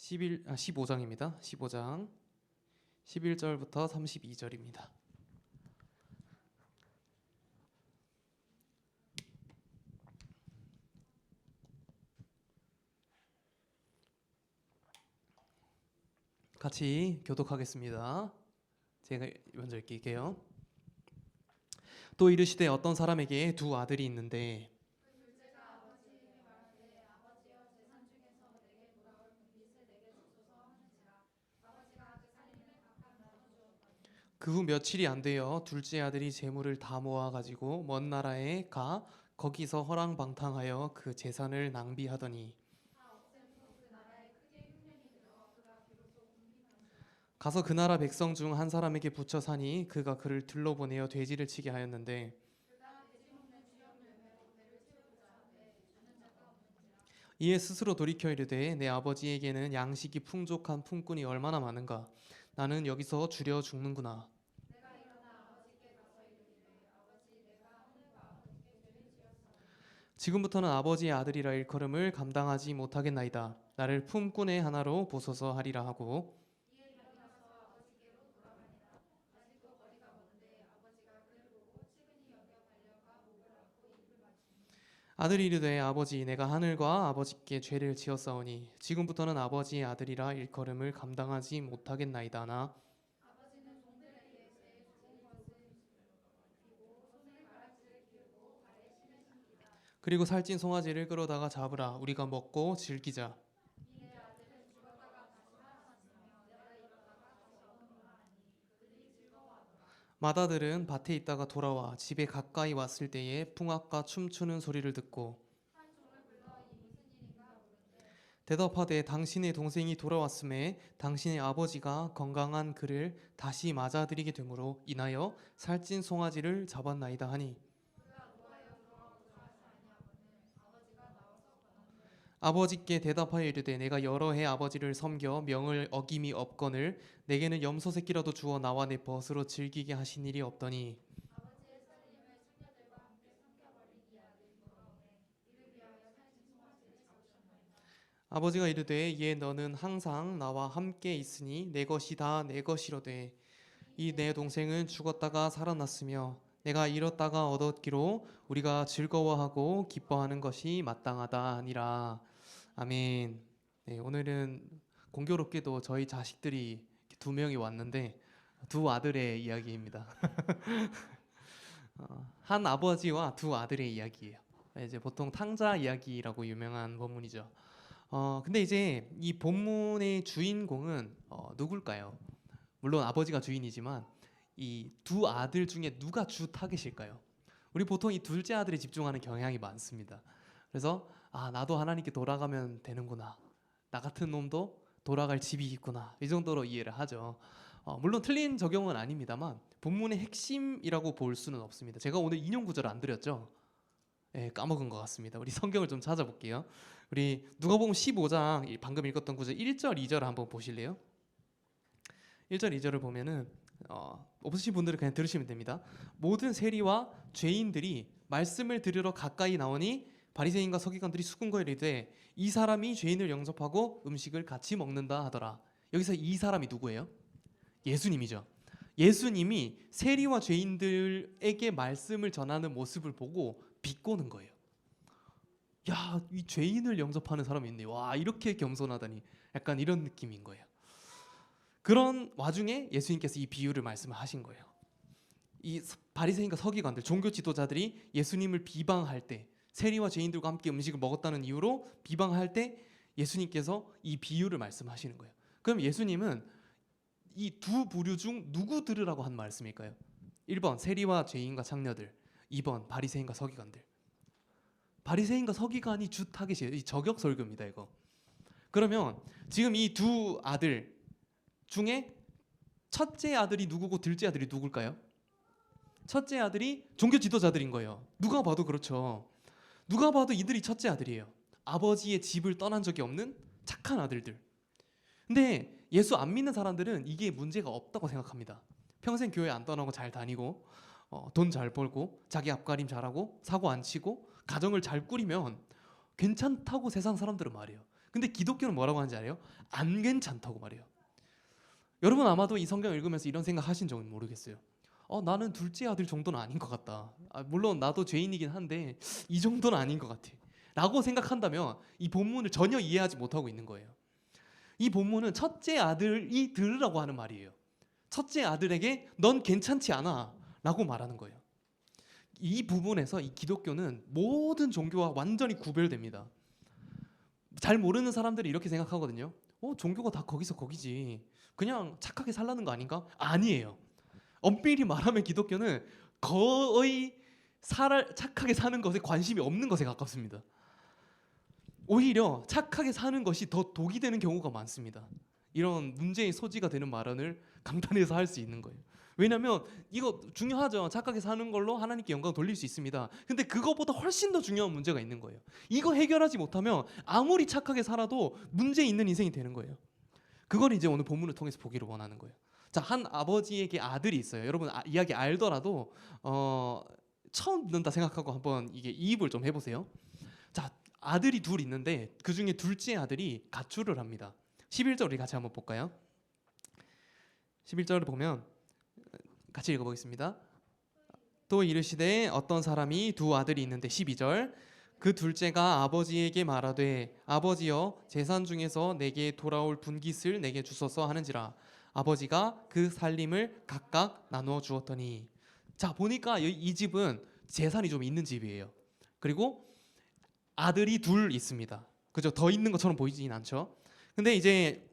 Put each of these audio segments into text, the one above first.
15장입니다. 15장 11절부터 32절입니다. 같이 교독하겠습니다. 제가 먼저 읽을게요. 또 이르시되 어떤 사람에게 두 아들이 있는데 그 후 며칠이 안 되어 둘째 아들이 재물을 다 모아 가지고 먼 나라에 가 거기서 허랑방탕하여 그 재산을 낭비하더니 가서 그 나라 백성 중 한 사람에게 붙여 사니 그가 그를 들러보내어 돼지를 치게 하였는데 이에 스스로 돌이켜 이르되 내 아버지에게는 양식이 풍족한 품꾼이 얼마나 많은가 나는 여기서 주려 죽는구나. 지금부터는 아버지의 아들이라 일컬음을 감당하지 못하겠나이다. 나를 품꾼의 하나로 보소서 하리라 하고 아들이 이르되 아버지 내가 하늘과 아버지께 죄를 지었사오니 지금부터는 아버지의 아들이라 일컬음을 감당하지 못하겠나이다나 그리고 살찐 송아지를 끌어다가 잡으라 우리가 먹고 즐기자. 맏아들은 밭에 있다가 돌아와 집에 가까이 왔을 때에 풍악과 춤추는 소리를 듣고 대답하되 당신의 동생이 돌아왔음에 당신의 아버지가 건강한 그를 다시 맞아들이게 되므로 인하여 살찐 송아지를 잡았나이다 하니 아버지께 대답하여 이르되 내가 여러 해 아버지를 섬겨 명을 어김이 없거늘 내게는 염소 새끼라도 주어 나와 내 벗으로 즐기게 하신 일이 없더니 아버지가 이르되 얘 너는 항상 나와 함께 있으니 내 것이 다 내 것이로되 이 내 동생은 죽었다가 살아났으며 내가 잃었다가 얻었기로 우리가 즐거워하고 기뻐하는 것이 마땅하다 하니라. 아멘. 네, 오늘은 공교롭게도 저희 자식들이 두 명이 왔는데 두 아들의 이야기입니다. 한 아버지와 두 아들의 이야기예요. 이제 보통 탕자 이야기라고 유명한 본문이죠. 근데 이제 이 본문의 주인공은 누굴까요? 물론 아버지가 주인이지만 이 두 아들 중에 누가 주 타겟일까요? 우리 보통 이 둘째 아들에 집중하는 경향이 많습니다. 그래서 나도 하나님께 돌아가면 되는구나. 나 같은 놈도 돌아갈 집이 있구나. 이 정도로 이해를 하죠. 물론 틀린 적용은 아닙니다만 본문의 핵심이라고 볼 수는 없습니다. 제가 오늘 인용 구절을 안 드렸죠? 네, 까먹은 것 같습니다. 우리 성경을 좀 찾아볼게요. 우리 누가복음 15장 방금 읽었던 구절 1절, 2절을 한번 보실래요? 1절, 2절을 보면은 없으신 분들은 그냥 들으시면 됩니다. 모든 세리와 죄인들이 말씀을 들으러 가까이 나오니 바리새인과 서기관들이 수군거에 이르되 이 사람이 죄인을 영접하고 음식을 같이 먹는다 하더라. 여기서 이 사람이 누구예요? 예수님이죠. 예수님이 세리와 죄인들에게 말씀을 전하는 모습을 보고 비꼬는 거예요. 야, 이 죄인을 영접하는 사람이 있네. 와, 이렇게 겸손하다니. 약간 이런 느낌인 거예요. 그런 와중에 예수님께서 이 비유를 말씀하신 거예요. 이 바리새인과 서기관들, 종교 지도자들이 예수님을 비방할 때, 세리와 죄인들과 함께 음식을 먹었다는 이유로 비방할 때 예수님께서 이 비유를 말씀하시는 거예요. 그럼 예수님은 이 두 부류 중 누구 들으라고 한 말씀일까요? 1번 세리와 죄인과 창녀들, 2번 바리새인과 서기관들. 바리새인과 서기관이 주 타겟이에요. 이 저격 설교입니다, 이거. 그러면 지금 이 두 아들 중에 첫째 아들이 누구고 둘째 아들이 누굴까요? 첫째 아들이 종교 지도자들인 거예요. 누가 봐도 그렇죠. 누가 봐도 이들이 첫째 아들이에요. 아버지의 집을 떠난 적이 없는 착한 아들들. 근데 예수 안 믿는 사람들은 이게 문제가 없다고 생각합니다. 평생 교회 안 떠나고 잘 다니고 돈 잘 벌고 자기 앞가림 잘하고 사고 안 치고 가정을 잘 꾸리면 괜찮다고 세상 사람들은 말해요. 근데 기독교는 뭐라고 하는지 알아요? 안 괜찮다고 말해요. 여러분 아마도 이 성경 읽으면서 이런 생각 하신 적은 모르겠어요. 나는 둘째 아들 정도는 아닌 것 같다. 물론 나도 죄인이긴 한데 이 정도는 아닌 것 같아. 라고 생각한다면 이 본문을 전혀 이해하지 못하고 있는 거예요. 이 본문은 첫째 아들이 들으라고 하는 말이에요. 첫째 아들에게 넌 괜찮지 않아 라고 말하는 거예요. 이 부분에서 이 기독교는 모든 종교와 완전히 구별됩니다. 잘 모르는 사람들이 이렇게 생각하거든요. 종교가 다 거기서 거기지. 그냥 착하게 살라는 거 아닌가? 아니에요. 엄밀히 말하면 기독교는 거의 착하게 사는 것에 관심이 없는 것에 가깝습니다. 오히려 착하게 사는 것이 더 독이 되는 경우가 많습니다. 이런 문제의 소지가 되는 발언을 강단에서 할 수 있는 거예요. 왜냐하면 이거 중요하죠. 착하게 사는 걸로 하나님께 영광 돌릴 수 있습니다. 근데 그거보다 훨씬 더 중요한 문제가 있는 거예요. 이거 해결하지 못하면 아무리 착하게 살아도 문제 있는 인생이 되는 거예요. 그걸 이제 오늘 본문을 통해서 보기를 원하는 거예요. 자, 한 아버지에게 아들이 있어요. 여러분 이야기 알더라도 처음 듣는다 생각하고 한번 이게 이입을 좀 해보세요. 자, 아들이 둘 있는데 그 중에 둘째 아들이 가출을 합니다. 11절 우리 같이 한번 볼까요? 11절을 보면 같이 읽어보겠습니다. 또 이르시되 어떤 사람이 두 아들이 있는데 12절 그 둘째가 아버지에게 말하되 아버지여 재산 중에서 내게 돌아올 분깃을 내게 주소서 하는지라 아버지가 그 살림을 각각 나누어 주었더니 자 보니까 이 집은 재산이 좀 있는 집이에요. 그리고 아들이 둘 있습니다. 그죠? 더 있는 것처럼 보이진 않죠. 근데 이제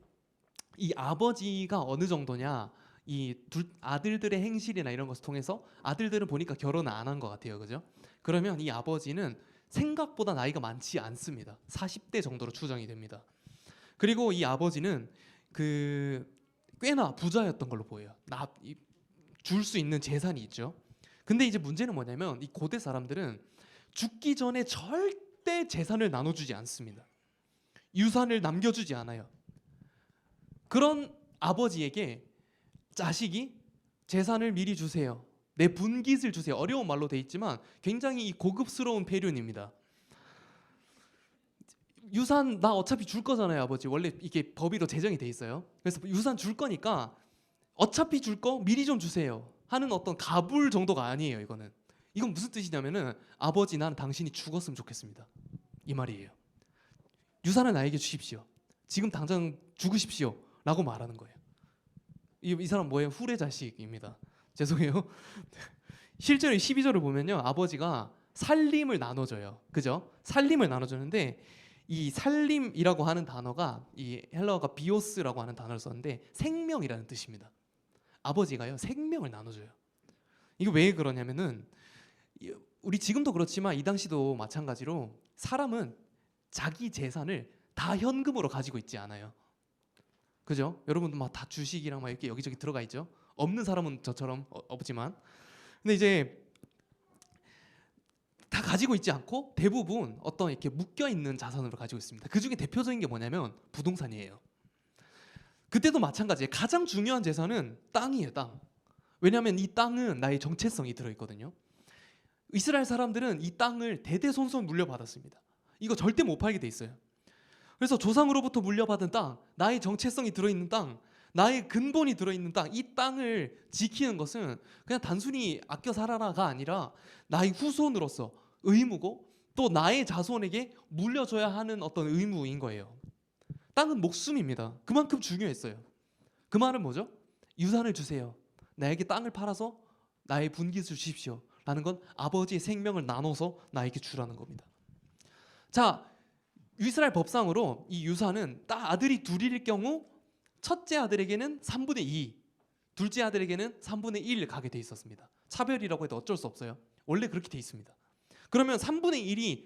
이 아버지가 어느 정도냐 이 아들들의 행실이나 이런 것을 통해서 아들들은 보니까 결혼을 안 한 것 같아요. 그죠? 그러면 이 아버지는 생각보다 나이가 많지 않습니다. 40대 정도로 추정이 됩니다. 그리고 이 아버지는 꽤나 부자였던 걸로 보여요. 줄 수 있는 재산이 있죠. 근데 이제 문제는 뭐냐면 이 고대 사람들은 죽기 전에 절대 재산을 나눠주지 않습니다. 유산을 남겨주지 않아요. 그런 아버지에게 자식이 재산을 미리 주세요. 내 분깃을 주세요. 어려운 말로 돼 있지만 굉장히 고급스러운 표현입니다. 유산 나 어차피 줄 거잖아요, 아버지. 원래 이게 법의로 제정이 돼 있어요. 그래서 유산 줄 거니까 어차피 줄 거 미리 좀 주세요 하는 어떤 가불 정도가 아니에요. 이건 무슨 뜻이냐면은 아버지 난 당신이 죽었으면 좋겠습니다. 이 말이에요. 유산을 나에게 주십시오. 지금 당장 죽으십시오 라고 말하는 거예요. 이 사람 뭐예요? 후레 자식입니다. 죄송해요. 실제로 12절을 보면요. 아버지가 살림을 나눠줘요. 그죠? 살림을 나눠주는데 이 살림이라고 하는 단어가 이 헬라어가 비오스라고 하는 단어를 썼는데 생명이라는 뜻입니다. 아버지가요. 생명을 나눠줘요. 이거 왜 그러냐면은 우리 지금도 그렇지만 이 당시도 마찬가지로 사람은 자기 재산을 다 현금으로 가지고 있지 않아요. 그죠? 여러분도 막 다 주식이랑 막 이렇게 여기저기 들어가 있죠. 없는 사람은 저처럼 없지만, 근데 이제 다 가지고 있지 않고 대부분 어떤 이렇게 묶여 있는 자산으로 가지고 있습니다. 그 중에 대표적인 게 뭐냐면 부동산이에요. 그때도 마찬가지예요. 가장 중요한 재산은 땅이에요, 땅. 왜냐하면 이 땅은 나의 정체성이 들어있거든요. 이스라엘 사람들은 이 땅을 대대손손 물려받았습니다. 이거 절대 못 팔게 돼 있어요. 그래서 조상으로부터 물려받은 땅, 나의 정체성이 들어있는 땅, 나의 근본이 들어있는 땅, 이 땅을 지키는 것은 그냥 단순히 아껴 살아라가 아니라 나의 후손으로서 의무고 또 나의 자손에게 물려줘야 하는 어떤 의무인 거예요. 땅은 목숨입니다. 그만큼 중요했어요. 그 말은 뭐죠? 유산을 주세요. 나에게 땅을 팔아서 나의 분깃을 주십시오. 라는 건 아버지의 생명을 나눠서 나에게 주라는 겁니다. 자, 이스라엘 법상으로 이 유산은 아들이 둘일 경우 첫째 아들에게는 3분의 2, 둘째 아들에게는 3분의 1 가게 돼 있었습니다. 차별이라고 해도 어쩔 수 없어요. 원래 그렇게 돼 있습니다. 그러면 3분의 1이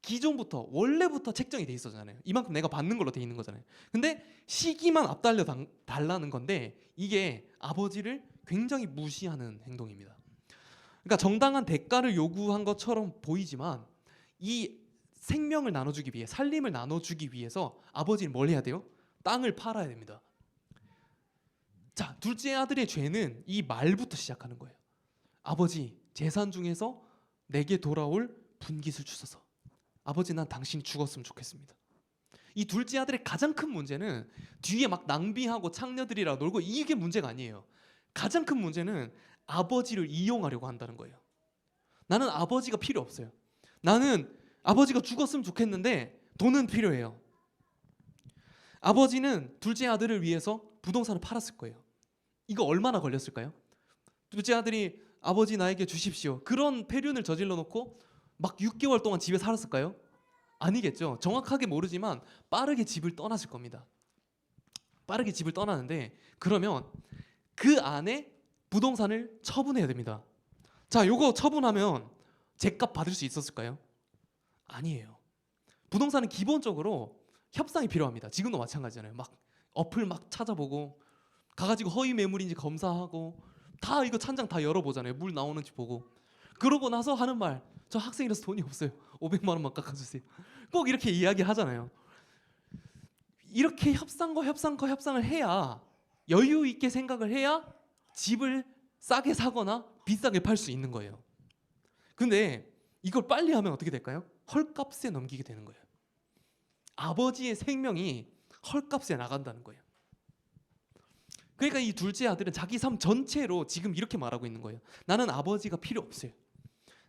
기존부터 원래부터 책정이 돼 있었잖아요. 이만큼 내가 받는 걸로 돼 있는 거잖아요. 근데 시기만 앞달려 달라는 건데 이게 아버지를 굉장히 무시하는 행동입니다. 그러니까 정당한 대가를 요구한 것처럼 보이지만 이 생명을 나눠주기 위해 살림을 나눠주기 위해서 아버지는 뭘 해야 돼요? 땅을 팔아야 됩니다. 자, 둘째 아들의 죄는 이 말부터 시작하는 거예요. 아버지, 재산 중에서 내게 돌아올 분깃을 주소서. 아버지, 난 당신이 죽었으면 좋겠습니다. 이 둘째 아들의 가장 큰 문제는 뒤에 막 낭비하고 창녀들이랑 놀고 이게 문제가 아니에요. 가장 큰 문제는 아버지를 이용하려고 한다는 거예요. 나는 아버지가 필요 없어요. 나는 아버지가 죽었으면 좋겠는데 돈은 필요해요. 아버지는 둘째 아들을 위해서 부동산을 팔았을 거예요. 이거 얼마나 걸렸을까요? 둘째 아들이 아버지 나에게 주십시오. 그런 패륜을 저질러 놓고 막 6개월 동안 집에 살았을까요? 아니겠죠. 정확하게 모르지만 빠르게 집을 떠났을 겁니다. 빠르게 집을 떠나는데 그러면 그 안에 부동산을 처분해야 됩니다. 자, 요거 처분하면 제값 받을 수 있었을까요? 아니에요. 부동산은 기본적으로 협상이 필요합니다. 지금도 마찬가지잖아요. 막 어플 막 찾아보고 가가지고 허위 매물인지 검사하고 다 이거 찬장 다 열어보잖아요. 물 나오는지 보고. 그러고 나서 하는 말, 저 학생이라서 돈이 없어요. 500만 원만 깎아주세요. 꼭 이렇게 이야기하잖아요. 이렇게 협상을 해야 여유 있게 생각을 해야 집을 싸게 사거나 비싸게 팔 수 있는 거예요. 근데 이걸 빨리 하면 어떻게 될까요? 헐값에 넘기게 되는 거예요. 아버지의 생명이 헐값에 나간다는 거예요. 그러니까 이 둘째 아들은 자기 삶 전체로 지금 이렇게 말하고 있는 거예요. 나는 아버지가 필요 없어요.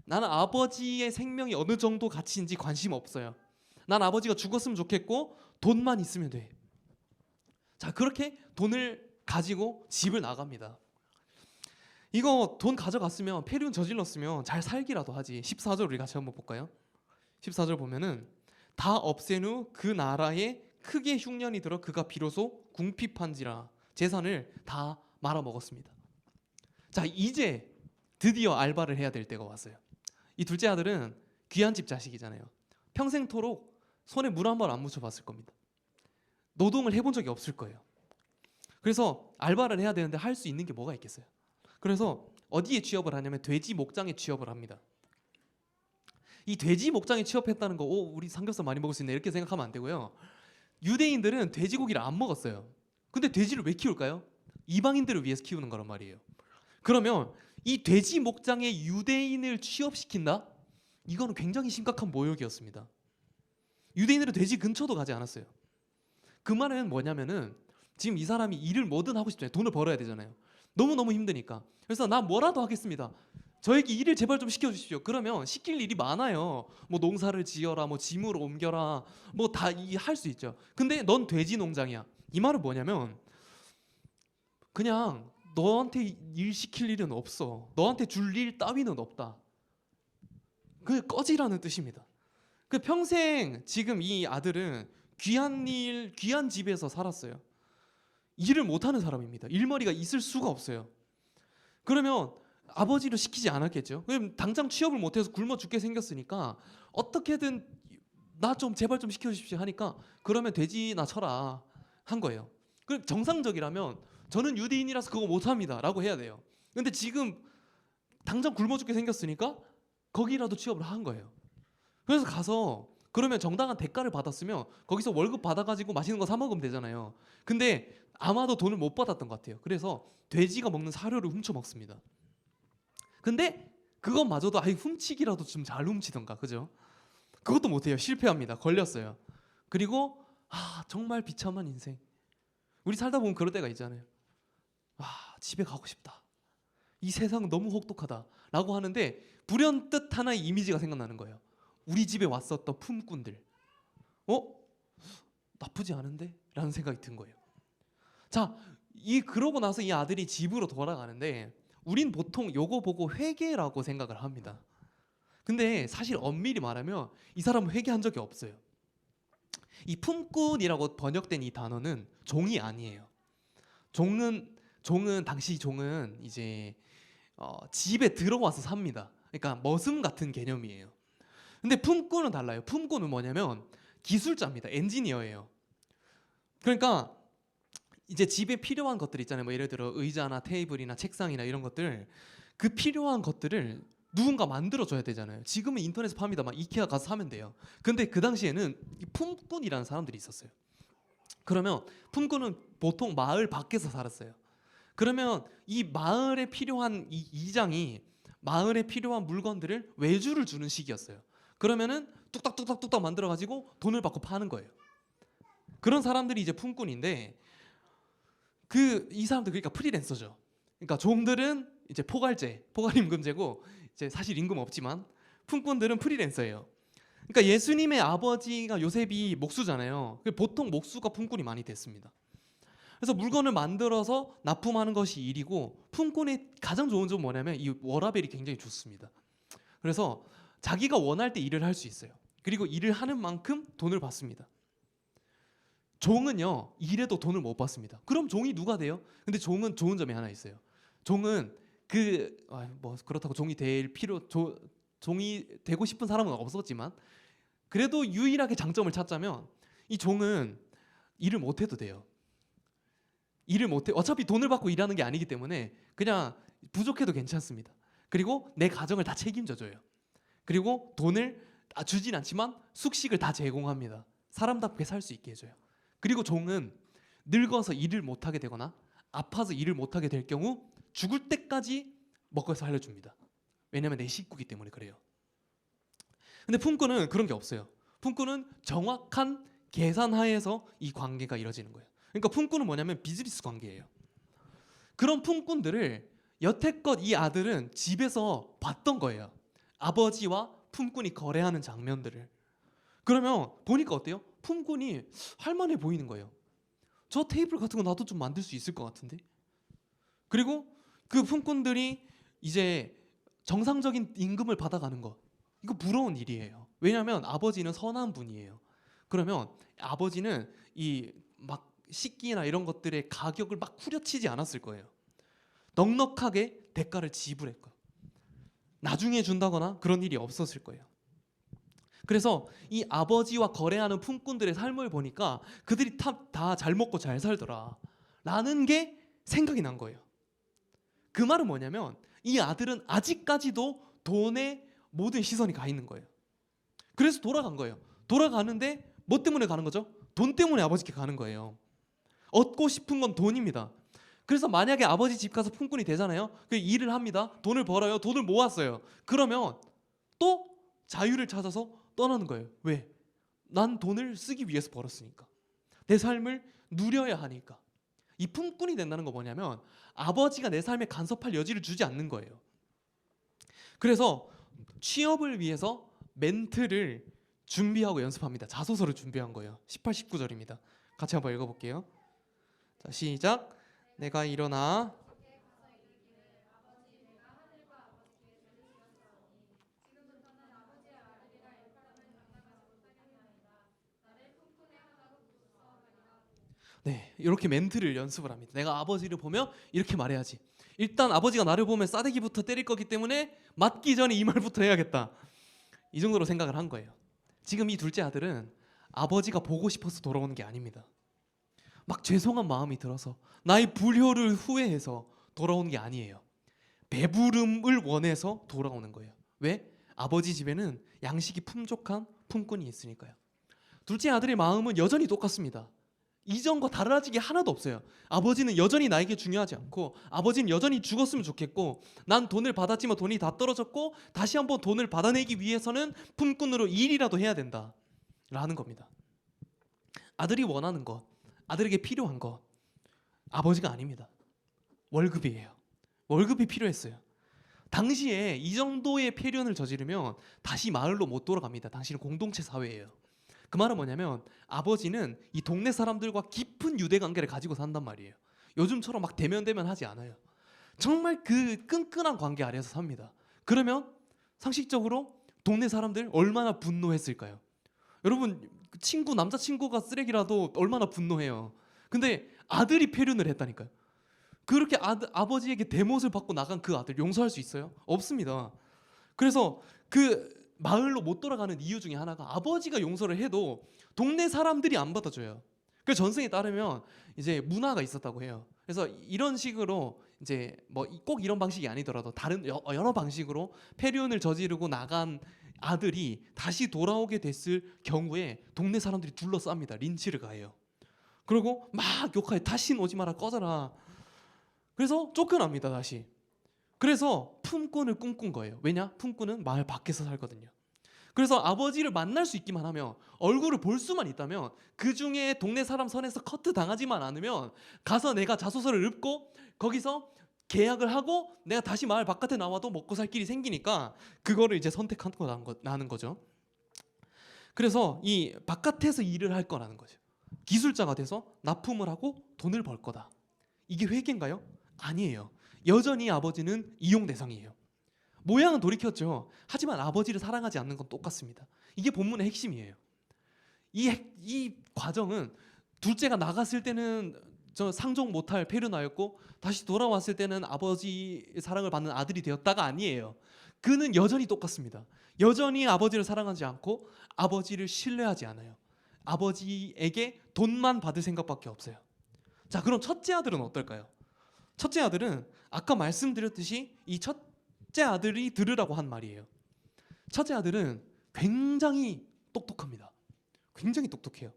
나는 아버지의 생명이 어느 정도 가치인지 관심 없어요. 난 아버지가 죽었으면 좋겠고 돈만 있으면 돼. 자, 그렇게 돈을 가지고 집을 나갑니다. 이거 돈 가져갔으면 패륜 저질렀으면 잘 살기라도 하지. 14절 우리 같이 한번 볼까요? 14절 보면은 다 없앤 후 그 나라에 크게 흉년이 들어 그가 비로소 궁핍한지라 재산을 다 말아먹었습니다. 자, 이제 드디어 알바를 해야 될 때가 왔어요. 이 둘째 아들은 귀한 집 자식이잖아요. 평생토록 손에 물 한 번 안 묻혀봤을 겁니다. 노동을 해본 적이 없을 거예요. 그래서 알바를 해야 되는데 할 수 있는 게 뭐가 있겠어요? 그래서 어디에 취업을 하냐면 돼지 목장에 취업을 합니다. 이 돼지 목장에 취업했다는 거, 우리 삼겹살 많이 먹을 수 있네 이렇게 생각하면 안 되고요. 유대인들은 돼지고기를 안 먹었어요. 근데 돼지를 왜 키울까요? 이방인들을 위해서 키우는 거란 말이에요. 그러면 이 돼지 목장에 유대인을 취업시킨다? 이거는 굉장히 심각한 모욕이었습니다. 유대인들은 돼지 근처도 가지 않았어요. 그 말은 뭐냐면은 지금 이 사람이 일을 뭐든 하고 싶잖아요. 돈을 벌어야 되잖아요. 너무너무 힘드니까. 그래서 나 뭐라도 하겠습니다. 저에게 일을 제발 좀 시켜주십시오. 그러면 시킬 일이 많아요. 뭐 농사를 지어라, 뭐 짐을 옮겨라, 뭐 다 할 수 있죠. 근데 넌 돼지 농장이야. 이 말은 뭐냐면 그냥 너한테 일 시킬 일은 없어. 너한테 줄 일 따위는 없다. 그 꺼지라는 뜻입니다. 그 평생 지금 이 아들은 귀한 집에서 살았어요. 일을 못하는 사람입니다. 일머리가 있을 수가 없어요. 그러면 아버지를 시키지 않았겠죠. 그럼 당장 취업을 못해서 굶어 죽게 생겼으니까 어떻게든 나 좀 제발 좀 시켜주십시오 하니까 그러면 돼지나 쳐라 한 거예요. 그럼 정상적이라면 저는 유대인이라서 그거 못합니다 라고 해야 돼요. 근데 지금 당장 굶어 죽게 생겼으니까 거기라도 취업을 한 거예요. 그래서 가서 그러면 정당한 대가를 받았으면 거기서 월급 받아가지고 맛있는 거 사 먹으면 되잖아요. 근데 아마도 돈을 못 받았던 것 같아요. 그래서 돼지가 먹는 사료를 훔쳐 먹습니다. 근데 그것마저도 훔치기라도 좀 잘 훔치던가, 그죠? 그것도 못해요. 실패합니다. 걸렸어요. 그리고 정말 비참한 인생. 우리 살다 보면 그럴 때가 있잖아요. 집에 가고 싶다. 이 세상은 너무 혹독하다 라고 하는데 불현듯 하나의 이미지가 생각나는 거예요. 우리 집에 왔었던 품꾼들. 나쁘지 않은데? 라는 생각이 든 거예요. 자, 그러고 나서 이 아들이 집으로 돌아가는데 우린 보통 요거 보고 회개라고 생각을 합니다. 근데 사실 엄밀히 말하면 이 사람은 회개한 적이 없어요. 이 품꾼이라고 번역된 이 단어는 종이 아니에요. 당시 종은 이제 집에 들어와서 삽니다. 그러니까 머슴 같은 개념이에요. 근데 품꾼은 달라요. 품꾼은 뭐냐면 기술자입니다. 엔지니어예요. 그러니까 이제 집에 필요한 것들 있잖아요. 뭐 예를 들어 의자나 테이블이나 책상이나 이런 것들, 그 필요한 것들을 누군가 만들어줘야 되잖아요. 지금은 인터넷에 팝니다. 막 이케아 가서 사면 돼요. 근데 그 당시에는 이 품꾼이라는 사람들이 있었어요. 그러면 품꾼은 보통 마을 밖에서 살았어요. 그러면 이 마을에 필요한 이 이장이 마을에 필요한 물건들을 외주를 주는 시기였어요. 그러면은 뚝딱뚝딱뚝딱 만들어가지고 돈을 받고 파는 거예요. 그런 사람들이 이제 품꾼인데 이 사람들 그러니까 프리랜서죠. 그러니까 종들은 이제 포괄임금제고 이제 사실 임금 없지만 품꾼들은 프리랜서예요. 그러니까 예수님의 아버지가 요셉이 목수잖아요. 보통 목수가 품꾼이 많이 됐습니다. 그래서 물건을 만들어서 납품하는 것이 일이고 품꾼의 가장 좋은 점은 뭐냐면 이 워라밸이 굉장히 좋습니다. 그래서 자기가 원할 때 일을 할 수 있어요. 그리고 일을 하는 만큼 돈을 받습니다. 종은요 일해도 돈을 못 받습니다. 그럼 종이 누가 돼요? 근데 종은 좋은 점이 하나 있어요. 종은 그렇다고 종이 되고 싶은 사람은 없었지만 그래도 유일하게 장점을 찾자면 이 종은 일을 못 해도 돼요. 일을 못해 어차피 돈을 받고 일하는 게 아니기 때문에 그냥 부족해도 괜찮습니다. 그리고 내 가정을 다 책임져 줘요. 그리고 돈을 주진 않지만 숙식을 다 제공합니다. 사람답게 살 수 있게 해줘요. 그리고 종은 늙어서 일을 못하게 되거나 아파서 일을 못하게 될 경우 죽을 때까지 먹고 살려줍니다. 왜냐면 내 식구기 때문에 그래요. 근데 품꾼은 그런 게 없어요. 품꾼은 정확한 계산하에서 이 관계가 이루어지는 거예요. 그러니까 품꾼은 뭐냐면 비즈니스 관계예요. 그런 품꾼들을 여태껏 이 아들은 집에서 봤던 거예요. 아버지와 품꾼이 거래하는 장면들을. 그러면 보니까 어때요? 품꾼이 할만해 보이는 거예요. 저 테이블 같은 거 나도 좀 만들 수 있을 것 같은데. 그리고 그 품꾼들이 이제 정상적인 임금을 받아가는 거, 이거 부러운 일이에요. 왜냐하면 아버지는 선한 분이에요. 그러면 아버지는 이 막 식기나 이런 것들의 가격을 막 후려치지 않았을 거예요. 넉넉하게 대가를 지불했고 나중에 준다거나 그런 일이 없었을 거예요. 그래서 이 아버지와 거래하는 품꾼들의 삶을 보니까 그들이 다 잘 먹고 잘 살더라 라는 게 생각이 난 거예요. 그 말은 뭐냐면 이 아들은 아직까지도 돈에 모든 시선이 가 있는 거예요. 그래서 돌아간 거예요. 돌아가는데 뭐 때문에 가는 거죠? 돈 때문에 아버지께 가는 거예요. 얻고 싶은 건 돈입니다. 그래서 만약에 아버지 집 가서 품꾼이 되잖아요. 그 일을 합니다. 돈을 벌어요. 돈을 모았어요. 그러면 또 자유를 찾아서 떠나는 거예요. 왜? 난 돈을 쓰기 위해서 벌었으니까. 내 삶을 누려야 하니까. 이 품꾼이 된다는 거 뭐냐면 아버지가 내 삶에 간섭할 여지를 주지 않는 거예요. 그래서 취업을 위해서 멘트를 준비하고 연습합니다. 자소서를 준비한 거예요. 18, 19절입니다. 같이 한번 읽어볼게요. 자, 시작. 내가 일어나 네, 이렇게 멘트를 연습을 합니다. 내가 아버지를 보며 이렇게 말해야지. 일단 아버지가 나를 보면 싸대기부터 때릴 거기 때문에 맞기 전에 이 말부터 해야겠다. 이 정도로 생각을 한 거예요. 지금 이 둘째 아들은 아버지가 보고 싶어서 돌아오는 게 아닙니다. 막 죄송한 마음이 들어서 나의 불효를 후회해서 돌아오는 게 아니에요. 배부름을 원해서 돌아오는 거예요. 왜? 아버지 집에는 양식이 풍족한 품꾼이 있으니까요. 둘째 아들의 마음은 여전히 똑같습니다. 이전과 달라진 게 하나도 없어요. 아버지는 여전히 나에게 중요하지 않고 아버지는 여전히 죽었으면 좋겠고 난 돈을 받았지만 돈이 다 떨어졌고 다시 한번 돈을 받아내기 위해서는 품꾼으로 일이라도 해야 된다 라는 겁니다. 아들이 원하는 것, 아들에게 필요한 것 아버지가 아닙니다. 월급이에요. 월급이 필요했어요. 당시에 이 정도의 폐륜을 저지르면 다시 마을로 못 돌아갑니다. 당시는 공동체 사회예요. 그 말은 뭐냐면 아버지는 이 동네 사람들과 깊은 유대 관계를 가지고 산단 말이에요. 요즘처럼 막 대면 하지 않아요. 정말 그 끈끈한 관계 아래에서 삽니다. 그러면 상식적으로 동네 사람들 얼마나 분노했을까요? 여러분 남자친구가 쓰레기라도 얼마나 분노해요. 근데 아들이 폐륜을 했다니까요. 그렇게 아버지에게 대못을 받고 나간 그 아들 용서할 수 있어요? 없습니다. 그래서 그 마을로 못 돌아가는 이유 중에 하나가 아버지가 용서를 해도 동네 사람들이 안 받아줘요. 그 전승에 따르면 이제 문화가 있었다고 해요. 그래서 이런 식으로 이제 뭐 꼭 이런 방식이 아니더라도 다른 여러 방식으로 폐륜을 저지르고 나간 아들이 다시 돌아오게 됐을 경우에 동네 사람들이 둘러쌉니다. 린치를 가해요. 그리고 막 욕하여 다시는 오지 마라 꺼져라. 그래서 쫓겨납니다 다시. 그래서 품꾼을 꿈꾼 거예요. 왜냐? 품꾼은 마을 밖에서 살거든요. 그래서 아버지를 만날 수 있기만 하면, 얼굴을 볼 수만 있다면, 그 중에 동네 사람 선에서 커트 당하지만 않으면 가서 내가 자소서를 읊고 거기서 계약을 하고 내가 다시 마을 바깥에 나와도 먹고 살 길이 생기니까 그거를 이제 선택하는 거죠. 그래서 이 바깥에서 일을 할 거라는 거죠. 기술자가 돼서 납품을 하고 돈을 벌 거다. 이게 회계인가요? 아니에요. 여전히 아버지는 이용 대상이에요. 모양은 돌이켰죠. 하지만 아버지를 사랑하지 않는 건 똑같습니다. 이게 본문의 핵심이에요. 이 과정은 둘째가 나갔을 때는 저 상종 못할 페르나였고 다시 돌아왔을 때는 아버지의 사랑을 받는 아들이 되었다가 아니에요. 그는 여전히 똑같습니다. 여전히 아버지를 사랑하지 않고 아버지를 신뢰하지 않아요. 아버지에게 돈만 받을 생각밖에 없어요. 자, 그럼 첫째 아들은 어떨까요? 첫째 아들은 아까 말씀드렸듯이 이 첫째 아들이 들으라고 한 말이에요. 첫째 아들은 굉장히 똑똑합니다. 굉장히 똑똑해요.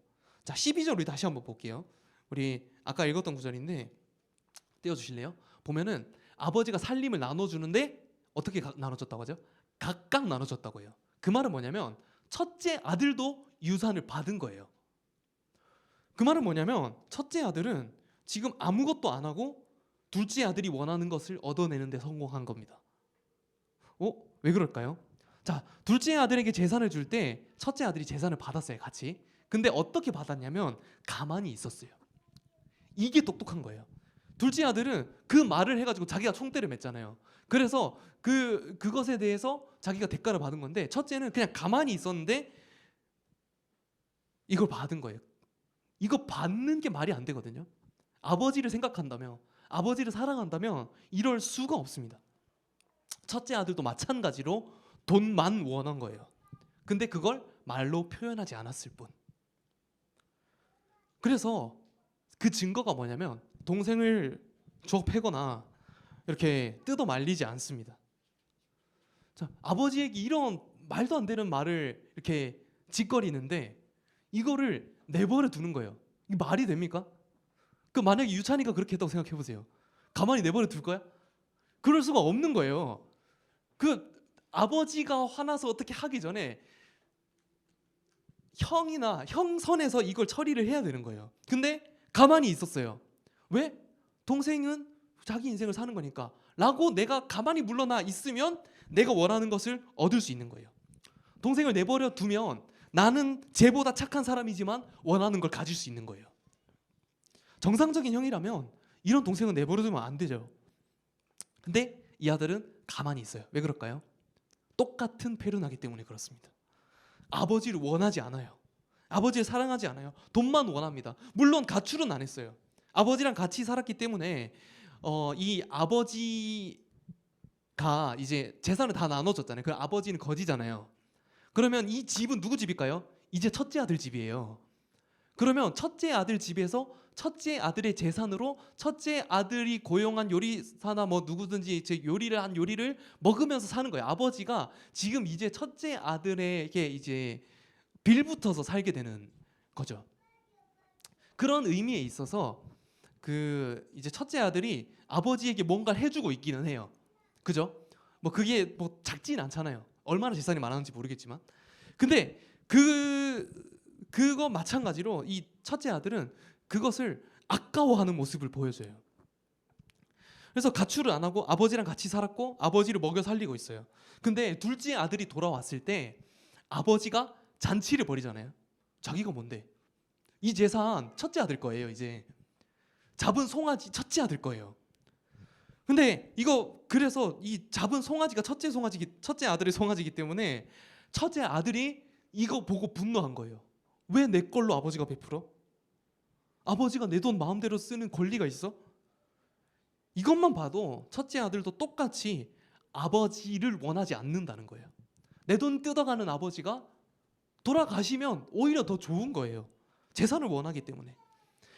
자, 12절 우리 다시 한번 볼게요. 우리 아까 읽었던 구절인데 떼어주실래요? 보면은 아버지가 살림을 나눠주는데 어떻게 나눠줬다고 하죠? 각각 나눠줬다고 해요. 그 말은 뭐냐면 첫째 아들도 유산을 받은 거예요. 그 말은 뭐냐면 첫째 아들은 지금 아무것도 안 하고 둘째 아들이 원하는 것을 얻어내는 데 성공한 겁니다. 왜 그럴까요? 자, 둘째 아들에게 재산을 줄 때 첫째 아들이 재산을 받았어요, 같이. 근데 어떻게 받았냐면 가만히 있었어요. 이게 똑똑한 거예요. 둘째 아들은 그 말을 해가지고 자기가 총대를 맸잖아요. 그래서 그것에 대해서 자기가 대가를 받은 건데, 첫째는 그냥 가만히 있었는데 이걸 받은 거예요. 이거 받는 게 말이 안 되거든요. 아버지를 생각한다면, 아버지를 사랑한다면 이럴 수가 없습니다. 첫째 아들도 마찬가지로 돈만 원한 거예요. 근데 그걸 말로 표현하지 않았을 뿐. 그래서 그 증거가 뭐냐면 동생을 주워 패거나 이렇게 뜯어 말리지 않습니다. 자, 아버지에게 이런 말도 안 되는 말을 이렇게 짓거리는데 이거를 내버려 두는 거예요. 이게 말이 됩니까? 만약에 유찬이가 그렇게 했다고 생각해 보세요. 가만히 내버려 둘 거야? 그럴 수가 없는 거예요. 아버지가 화나서 어떻게 하기 전에 형 선에서 이걸 처리를 해야 되는 거예요. 근데 가만히 있었어요. 왜? 동생은 자기 인생을 사는 거니까 라고 내가 가만히 물러나 있으면 내가 원하는 것을 얻을 수 있는 거예요. 동생을 내버려 두면 나는 쟤보다 착한 사람이지만 원하는 걸 가질 수 있는 거예요. 정상적인 형이라면 이런 동생은 내버려 두면 안 되죠. 근데 이 아들은 가만히 있어요. 왜 그럴까요? 똑같은 페르나기 때문에 그렇습니다. 아버지를 원하지 않아요. 아버지를 사랑하지 않아요. 돈만 원합니다. 물론 가출은 안 했어요. 아버지랑 같이 살았기 때문에 이 아버지가 이제 재산을 다 나눠줬잖아요. 그 아버지는 거지잖아요. 그러면 이 집은 누구 집일까요? 이제 첫째 아들 집이에요. 그러면 첫째 아들 집에서 첫째 아들의 재산으로 첫째 아들이 고용한 요리사나 뭐 누구든지 제 요리를 한 요리를 먹으면서 사는 거예요. 아버지가 지금 이제 첫째 아들에게 이제 빌붙어서 살게 되는 거죠. 그런 의미에 있어서 이제 첫째 아들이 아버지에게 뭔가를 해주고 있기는 해요. 그죠? 뭐 그게 뭐 작진 않잖아요. 얼마나 재산이 많았는지 모르겠지만. 근데 그거 마찬가지로 이 첫째 아들은 그것을 아까워하는 모습을 보여줘요. 그래서 가출을 안 하고 아버지랑 같이 살았고 아버지를 먹여 살리고 있어요. 근데 둘째 아들이 돌아왔을 때 아버지가 잔치를 벌이잖아요. 자기가 뭔데? 이 재산 첫째 아들 거예요. 이제 잡은 송아지 첫째 아들 거예요. 근데 그래서 이 잡은 송아지가 첫째 아들의 송아지이기 때문에 첫째 아들이 이거 보고 분노한 거예요. 왜 내 걸로 아버지가 베풀어? 아버지가 내 돈 마음대로 쓰는 권리가 있어? 이것만 봐도 첫째 아들도 똑같이 아버지를 원하지 않는다는 거예요. 내 돈 뜯어가는 아버지가 돌아가시면 오히려 더 좋은 거예요. 재산을 원하기 때문에.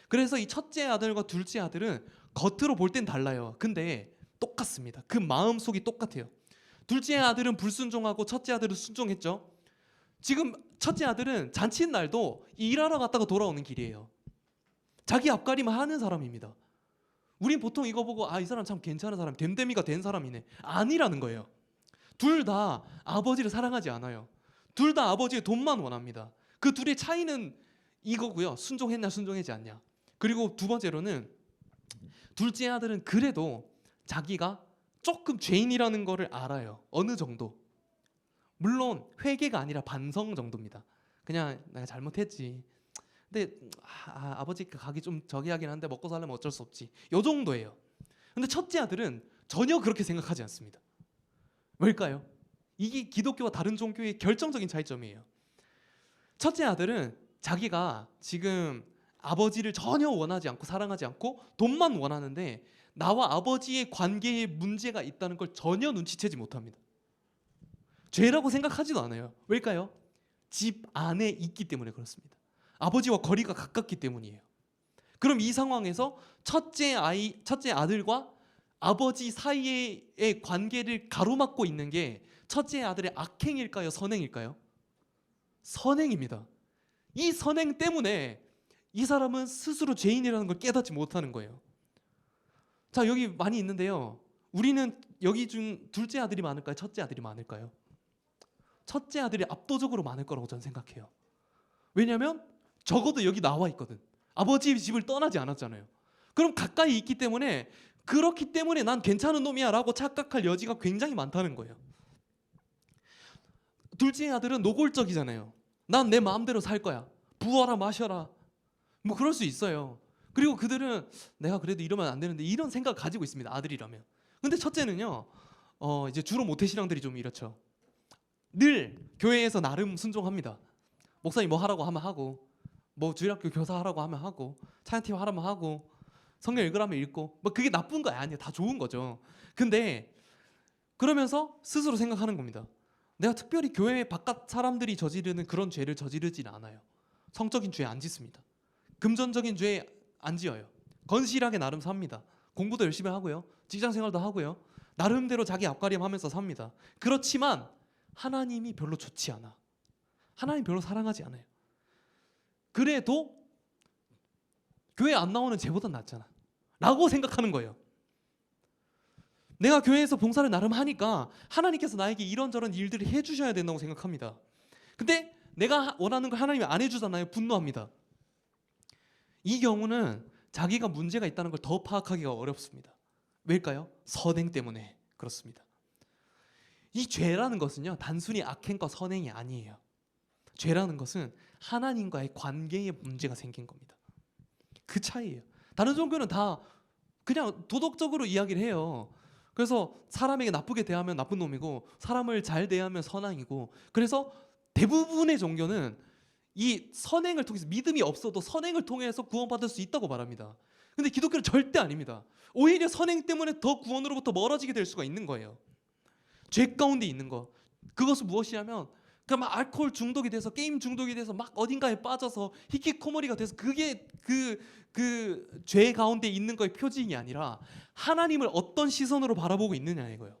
그래서 이 첫째 아들과 둘째 아들은 겉으로 볼 땐 달라요. 근데 똑같습니다. 그 마음속이 똑같아요. 둘째 아들은 불순종하고 첫째 아들은 순종했죠. 지금 첫째 아들은 잔칫날도 일하러 갔다가 돌아오는 길이에요. 자기 앞가림을 하는 사람입니다. 우린 보통 이거 보고 이 사람 참 괜찮은 사람, 됨됨이가 된 사람이네. 아니라는 거예요. 둘 다 아버지를 사랑하지 않아요. 둘 다 아버지의 돈만 원합니다. 그 둘의 차이는 이거고요. 순종했냐 순종하지 않냐. 그리고 두 번째로는 둘째 아들은 그래도 자기가 조금 죄인이라는 거를 알아요. 어느 정도. 물론 회개가 아니라 반성 정도입니다. 그냥 내가 잘못했지. 근데 아버지 가기 좀 저기 하긴 한데 먹고 살려면 어쩔 수 없지. 요 정도예요. 근데 첫째 아들은 전혀 그렇게 생각하지 않습니다. 왜일까요? 이게 기독교와 다른 종교의 결정적인 차이점이에요. 첫째 아들은 자기가 지금 아버지를 전혀 원하지 않고 사랑하지 않고 돈만 원하는데 나와 아버지의 관계에 문제가 있다는 걸 전혀 눈치채지 못합니다. 죄라고 생각하지도 않아요. 왜일까요? 집 안에 있기 때문에 그렇습니다. 아버지와 거리가 가깝기 때문이에요. 그럼 이 상황에서 첫째 아들과 아버지 사이의 관계를 가로막고 있는 게 첫째 아들의 악행일까요? 선행일까요? 선행입니다. 이 선행 때문에 이 사람은 스스로 죄인이라는 걸 깨닫지 못하는 거예요. 자, 여기 많이 있는데요. 우리는 여기 중 둘째 아들이 많을까요? 첫째 아들이 많을까요? 첫째 아들이 압도적으로 많을 거라고 저는 생각해요. 왜냐하면 적어도 여기 나와 있거든. 아버지의 집을 떠나지 않았잖아요. 그럼 가까이 있기 때문에 그렇기 때문에 난 괜찮은 놈이야 라고 착각할 여지가 굉장히 많다는 거예요. 둘째 아들은 노골적이잖아요. 난 내 마음대로 살 거야. 부어라 마셔라. 뭐 그럴 수 있어요. 그리고 그들은 내가 그래도 이러면 안 되는데 이런 생각 가지고 있습니다. 아들이라면. 근데 첫째는요. 이제 주로 모태신앙들이 좀 이렇죠. 늘 교회에서 나름 순종합니다. 목사님 뭐 하라고 하면 하고, 뭐 주일학교 교사 하라고 하면 하고, 찬양팀 하라면 하고, 성경 읽으라면 읽고, 뭐 그게 나쁜 거 아니에요. 다 좋은 거죠. 근데 그러면서 스스로 생각하는 겁니다. 내가 특별히 교회 바깥 사람들이 저지르는 그런 죄를 저지르진 않아요. 성적인 죄 안 짓습니다. 금전적인 죄 안 지어요. 건실하게 나름 삽니다. 공부도 열심히 하고요. 직장생활도 하고요. 나름대로 자기 앞가림하면서 삽니다. 그렇지만 하나님이 별로 좋지 않아. 하나님 별로 사랑하지 않아요. 그래도 교회 안 나오는 쟤보단 낫잖아 라고 생각하는 거예요. 내가 교회에서 봉사를 나름 하니까 하나님께서 나에게 이런저런 일들을 해주셔야 된다고 생각합니다. 근데 내가 원하는 걸 하나님이 안 해주잖아요. 분노합니다. 이 경우는 자기가 문제가 있다는 걸 더 파악하기가 어렵습니다. 왜일까요? 선행 때문에 그렇습니다. 이 죄라는 것은요, 단순히 악행과 선행이 아니에요. 죄라는 것은 하나님과의 관계에 문제가 생긴 겁니다. 그 차이예요. 다른 종교는 다 그냥 도덕적으로 이야기를 해요. 그래서 사람에게 나쁘게 대하면 나쁜 놈이고 사람을 잘 대하면 선왕이고, 그래서 대부분의 종교는 이 선행을 통해서, 믿음이 없어도 선행을 통해서 구원받을 수 있다고 말합니다. 근데 기독교는 절대 아닙니다. 오히려 선행 때문에 더 구원으로부터 멀어지게 될 수가 있는 거예요. 죄 가운데 있는 거. 그것은 무엇이냐면 그냥 막 알코올 중독이 돼서, 게임 중독이 돼서 막 어딘가에 빠져서 히키코모리가 돼서, 그게 그 죄 가운데 있는 거의 표징이 아니라 하나님을 어떤 시선으로 바라보고 있느냐 이거예요.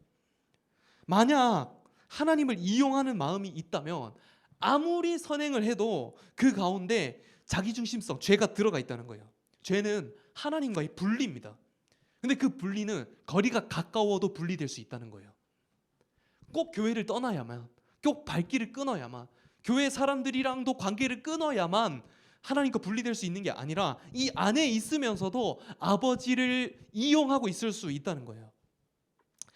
만약 하나님을 이용하는 마음이 있다면 아무리 선행을 해도 그 가운데 자기중심성, 죄가 들어가 있다는 거예요. 죄는 하나님과의 분리입니다. 근데 그 분리는 거리가 가까워도 분리될 수 있다는 거예요. 꼭 교회를 떠나야만, 꼭 발길을 끊어야만, 교회 사람들이랑도 관계를 끊어야만 하나님과 분리될 수 있는 게 아니라 이 안에 있으면서도 아버지를 이용하고 있을 수 있다는 거예요.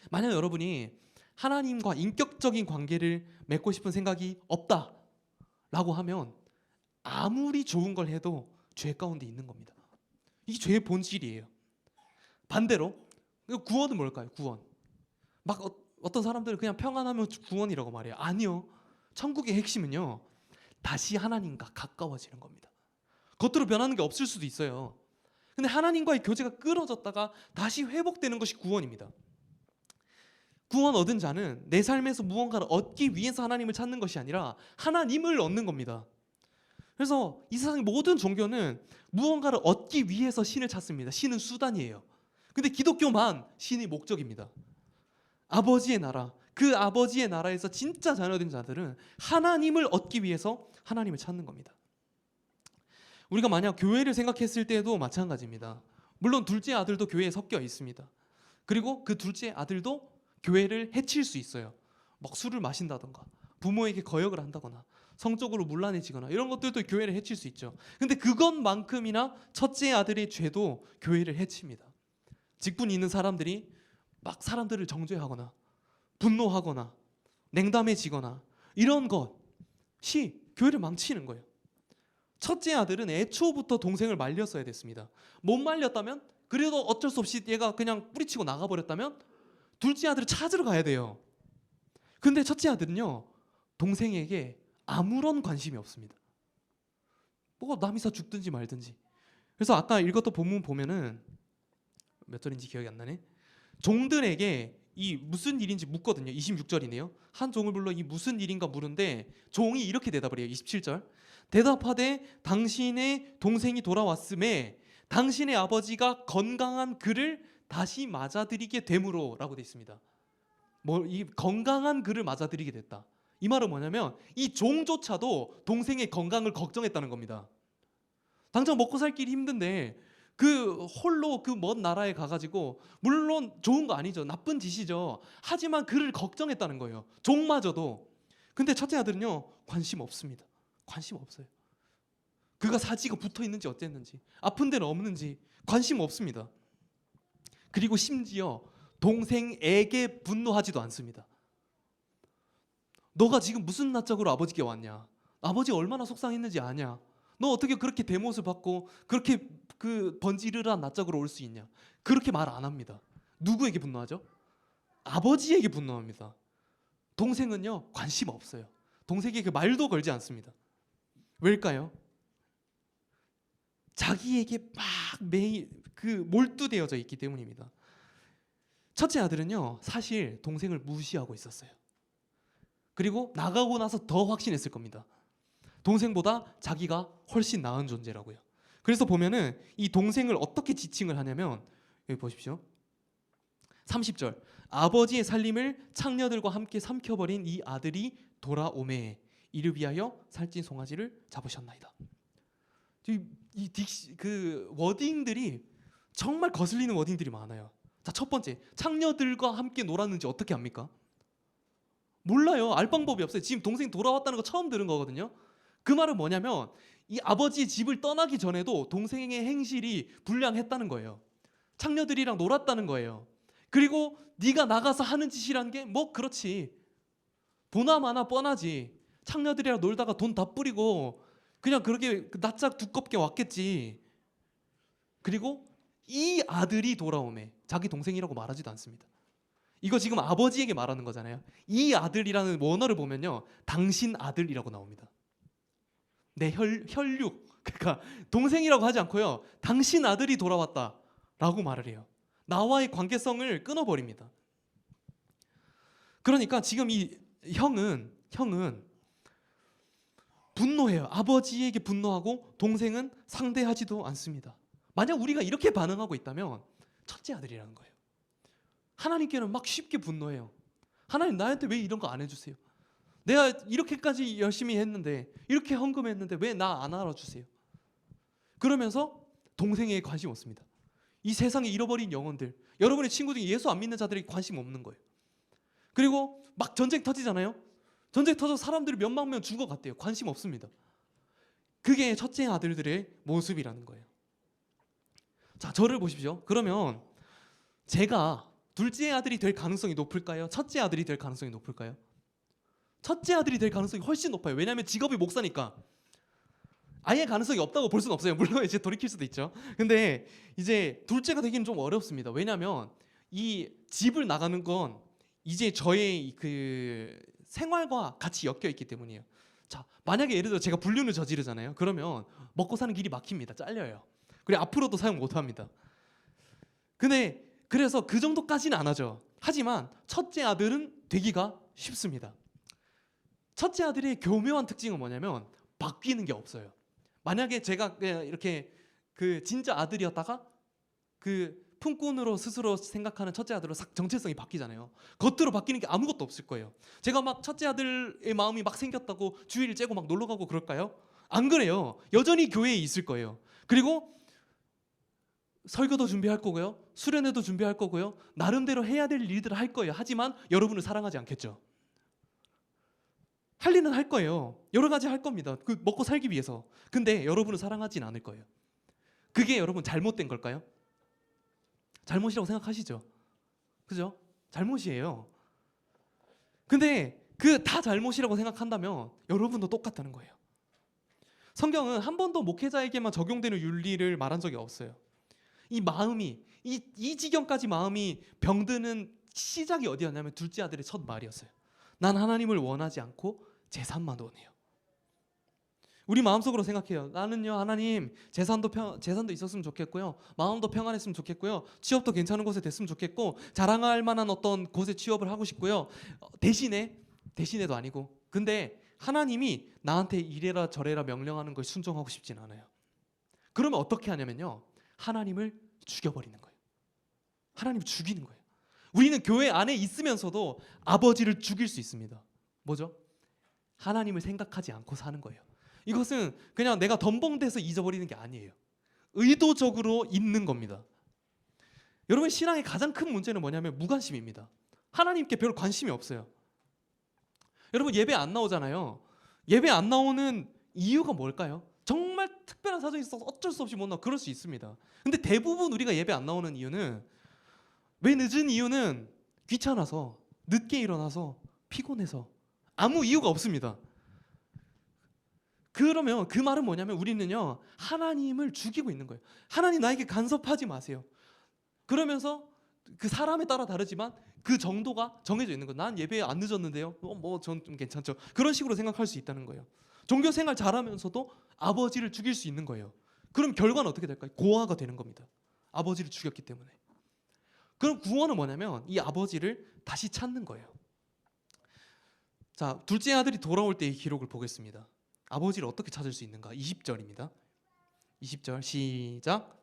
만약 여러분이 하나님과 인격적인 관계를 맺고 싶은 생각이 없다라고 하면 아무리 좋은 걸 해도 죄 가운데 있는 겁니다. 이게 죄의 본질이에요. 반대로 구원은 뭘까요? 구원. 막 어떤 사람들은 그냥 평안하면 구원이라고 말해요. 아니요. 천국의 핵심은요, 다시 하나님과 가까워지는 겁니다. 겉으로 변하는 게 없을 수도 있어요. 근데 하나님과의 교제가 끊어졌다가 다시 회복되는 것이 구원입니다. 구원 얻은 자는 내 삶에서 무언가를 얻기 위해서 하나님을 찾는 것이 아니라 하나님을 얻는 겁니다. 그래서 이 세상의 모든 종교는 무언가를 얻기 위해서 신을 찾습니다. 신은 수단이에요. 근데 기독교만 신이 목적입니다. 아버지의 나라, 그 아버지의 나라에서 진짜 자녀된 자들은 하나님을 얻기 위해서 하나님을 찾는 겁니다. 우리가 만약 교회를 생각했을 때도 마찬가지입니다. 물론 둘째 아들도 교회에 섞여 있습니다. 그리고 그 둘째 아들도 교회를 해칠 수 있어요. 막 술을 마신다던가 부모에게 거역을 한다거나 성적으로 문란해지거나 이런 것들도 교회를 해칠 수 있죠. 근데 그것만큼이나 첫째 아들의 죄도 교회를 해칩니다. 직분이 있는 사람들이 막 사람들을 정죄하거나 분노하거나 냉담해지거나 이런 것이 교회를 망치는 거예요. 첫째 아들은 애초부터 동생을 말렸어야 됐습니다. 못 말렸다면, 그래도 어쩔 수 없이 얘가 그냥 뿌리치고 나가버렸다면 둘째 아들을 찾으러 가야 돼요. 근데 첫째 아들은요, 동생에게 아무런 관심이 없습니다. 뭐 남이사 죽든지 말든지. 그래서 아까 읽었던 본문 보면은 몇 절인지 기억이 안 나네. 종들에게 이 무슨 일인지 묻거든요. 26절이네요. 한 종을 불러 이 무슨 일인가 물은데 종이 이렇게 대답을 해요. 27절. 대답하되 당신의 동생이 돌아왔음에 당신의 아버지가 건강한 그를 다시 맞아들이게 되므로라고 돼 있습니다. 뭐 이 건강한 그를 맞아들이게 됐다. 이 말은 뭐냐면 이 종조차도 동생의 건강을 걱정했다는 겁니다. 당장 먹고 살 길이 힘든데 그 홀로 그 먼 나라에 가가지고, 물론 좋은 거 아니죠. 나쁜 짓이죠. 하지만 그를 걱정했다는 거예요. 종마저도. 근데 첫째 아들은요, 관심 없습니다. 관심 없어요. 그가 사지가 붙어 있는지 어땠는지, 아픈 데는 없는지 관심 없습니다. 그리고 심지어 동생에게 분노하지도 않습니다. 너가 지금 무슨 낯짝으로 아버지께 왔냐? 아버지 얼마나 속상했는지 아냐? 너 어떻게 그렇게 대못을 받고 그렇게 그 번지르르한 낯짝으로 올 수 있냐? 그렇게 말 안 합니다. 누구에게 분노하죠? 아버지에게 분노합니다. 동생은요, 관심 없어요. 동생에게 말도 걸지 않습니다. 왜일까요? 자기에게 막 매일 몰두되어져 있기 때문입니다. 첫째 아들은요, 사실 동생을 무시하고 있었어요. 그리고 나가고 나서 더 확신했을 겁니다. 동생보다 자기가 훨씬 나은 존재라고요. 그래서 보면은 이 동생을 어떻게 지칭을 하냐면, 여기 보십시오. 30절. 아버지의 살림을 창녀들과 함께 삼켜버린 이 아들이 돌아오매 이를 위하여 살찐 송아지를 잡으셨나이다. 그 워딩들이 정말 거슬리는 워딩들이 많아요. 자, 첫 번째, 창녀들과 함께 놀았는지 어떻게 합니까? 몰라요. 알 방법이 없어요. 지금 동생 돌아왔다는 거 처음 들은 거거든요. 그 말은 뭐냐면 이 아버지 집을 떠나기 전에도 동생의 행실이 불량했다는 거예요. 창녀들이랑 놀았다는 거예요. 그리고 네가 나가서 하는 짓이란 게 뭐 그렇지, 보나마나 뻔하지. 창녀들이랑 놀다가 돈 다 뿌리고 그냥 그렇게 낯짝 두껍게 왔겠지. 그리고 이 아들이 돌아오매 자기 동생이라고 말하지도 않습니다. 이거 지금 아버지에게 말하는 거잖아요. 이 아들이라는 원어를 보면요, 당신 아들이라고 나옵니다. 내 혈육, 그러니까 동생이라고 하지 않고요, 당신 아들이 돌아왔다라고 말을 해요. 나와의 관계성을 끊어버립니다. 그러니까 지금 이 형은 분노해요. 아버지에게 분노하고 동생은 상대하지도 않습니다. 만약 우리가 이렇게 반응하고 있다면 첫째 아들이라는 거예요. 하나님께는 막 쉽게 분노해요. 하나님, 나한테 왜 이런 거 안 해주세요? 내가 이렇게까지 열심히 했는데, 이렇게 헌금했는데 왜 나 안 알아주세요? 그러면서 동생에게 관심 없습니다. 이 세상에 잃어버린 영혼들, 여러분의 친구 중에 예수 안 믿는 자들에게 관심 없는 거예요. 그리고 막 전쟁 터지잖아요. 전쟁 터져서 사람들이 몇만 명 죽어갔대요. 관심 없습니다. 그게 첫째 아들들의 모습이라는 거예요. 자, 저를 보십시오. 그러면 제가 둘째 아들이 될 가능성이 높을까요? 첫째 아들이 될 가능성이 높을까요? 첫째 아들이 될 가능성이 훨씬 높아요. 왜냐하면 직업이 목사니까. 아예 가능성이 없다고 볼 수는 없어요. 물론 이제 돌이킬 수도 있죠. 근데 이제 둘째가 되기는 좀 어렵습니다. 왜냐하면 이 집을 나가는 건 이제 저의 그 생활과 같이 엮여 있기 때문이에요. 자, 만약에 예를 들어 제가 불륜을 저지르잖아요. 그러면 먹고 사는 길이 막힙니다. 잘려요. 그리고 앞으로도 사용 못 합니다. 근데 그래서 그 정도까지는 안 하죠. 하지만 첫째 아들은 되기가 쉽습니다. 첫째 아들의 교묘한 특징은 뭐냐면 바뀌는 게 없어요. 만약에 제가 그냥 이렇게 그 진짜 아들이었다가 그 품꾼으로 스스로 생각하는 첫째 아들로 싹 정체성이 바뀌잖아요. 겉으로 바뀌는 게 아무것도 없을 거예요. 제가 막 첫째 아들의 마음이 막 생겼다고 주일을 째고 막 놀러 가고 그럴까요? 안 그래요. 여전히 교회에 있을 거예요. 그리고 설교도 준비할 거고요. 수련회도 준비할 거고요. 나름대로 해야 될 일들을 할 거예요. 하지만 여러분을 사랑하지 않겠죠. 할 일은 할 거예요. 여러 가지 할 겁니다. 그 먹고 살기 위해서. 근데 여러분을 사랑하진 않을 거예요. 그게 여러분 잘못된 걸까요? 잘못이라고 생각하시죠? 그죠? 잘못이에요. 근데 그 다 잘못이라고 생각한다면 여러분도 똑같다는 거예요. 성경은 한 번도 목회자에게만 적용되는 윤리를 말한 적이 없어요. 이 마음이 이 지경까지 마음이 병드는 시작이 어디였냐면 둘째 아들의 첫 말이었어요. 난 하나님을 원하지 않고 재산만 원해요. 우리 마음속으로 생각해요. 나는요 하나님 재산도 있었으면 좋겠고요, 마음도 평안했으면 좋겠고요, 취업도 괜찮은 곳에 됐으면 좋겠고, 자랑할 만한 어떤 곳에 취업을 하고 싶고요. 대신에도 아니고, 근데 하나님이 나한테 이래라 저래라 명령하는 걸 순종하고 싶진 않아요. 그러면 어떻게 하냐면요, 하나님을 죽여버리는 거예요. 하나님을 죽이는 거예요. 우리는 교회 안에 있으면서도 아버지를 죽일 수 있습니다. 뭐죠? 하나님을 생각하지 않고 사는 거예요. 이것은 그냥 내가 덤벙대서 잊어버리는 게 아니에요. 의도적으로 잊는 겁니다. 여러분, 신앙의 가장 큰 문제는 뭐냐면 무관심입니다. 하나님께 별 관심이 없어요. 여러분, 예배 안 나오잖아요. 예배 안 나오는 이유가 뭘까요? 정말 특별한 사정이 있어서 어쩔 수 없이 못 나와. 그럴 수 있습니다. 근데 대부분 우리가 예배 안 나오는 이유는, 왜 늦은 이유는 귀찮아서, 늦게 일어나서, 피곤해서, 아무 이유가 없습니다. 그러면 그 말은 뭐냐면 우리는요 하나님을 죽이고 있는 거예요. 하나님 나에게 간섭하지 마세요. 그러면서 그 사람에 따라 다르지만 그 정도가 정해져 있는 거예요. 난 예배에 안 늦었는데요. 전 좀 괜찮죠. 그런 식으로 생각할 수 있다는 거예요. 종교 생활 잘하면서도 아버지를 죽일 수 있는 거예요. 그럼 결과는 어떻게 될까요? 고아가 되는 겁니다. 아버지를 죽였기 때문에. 그럼 구원은 뭐냐면 이 아버지를 다시 찾는 거예요. 자, 둘째 아들이 돌아올 때의 기록을 보겠습니다. 아버지를 어떻게 찾을 수 있는가? 20절입니다. 20절 시작.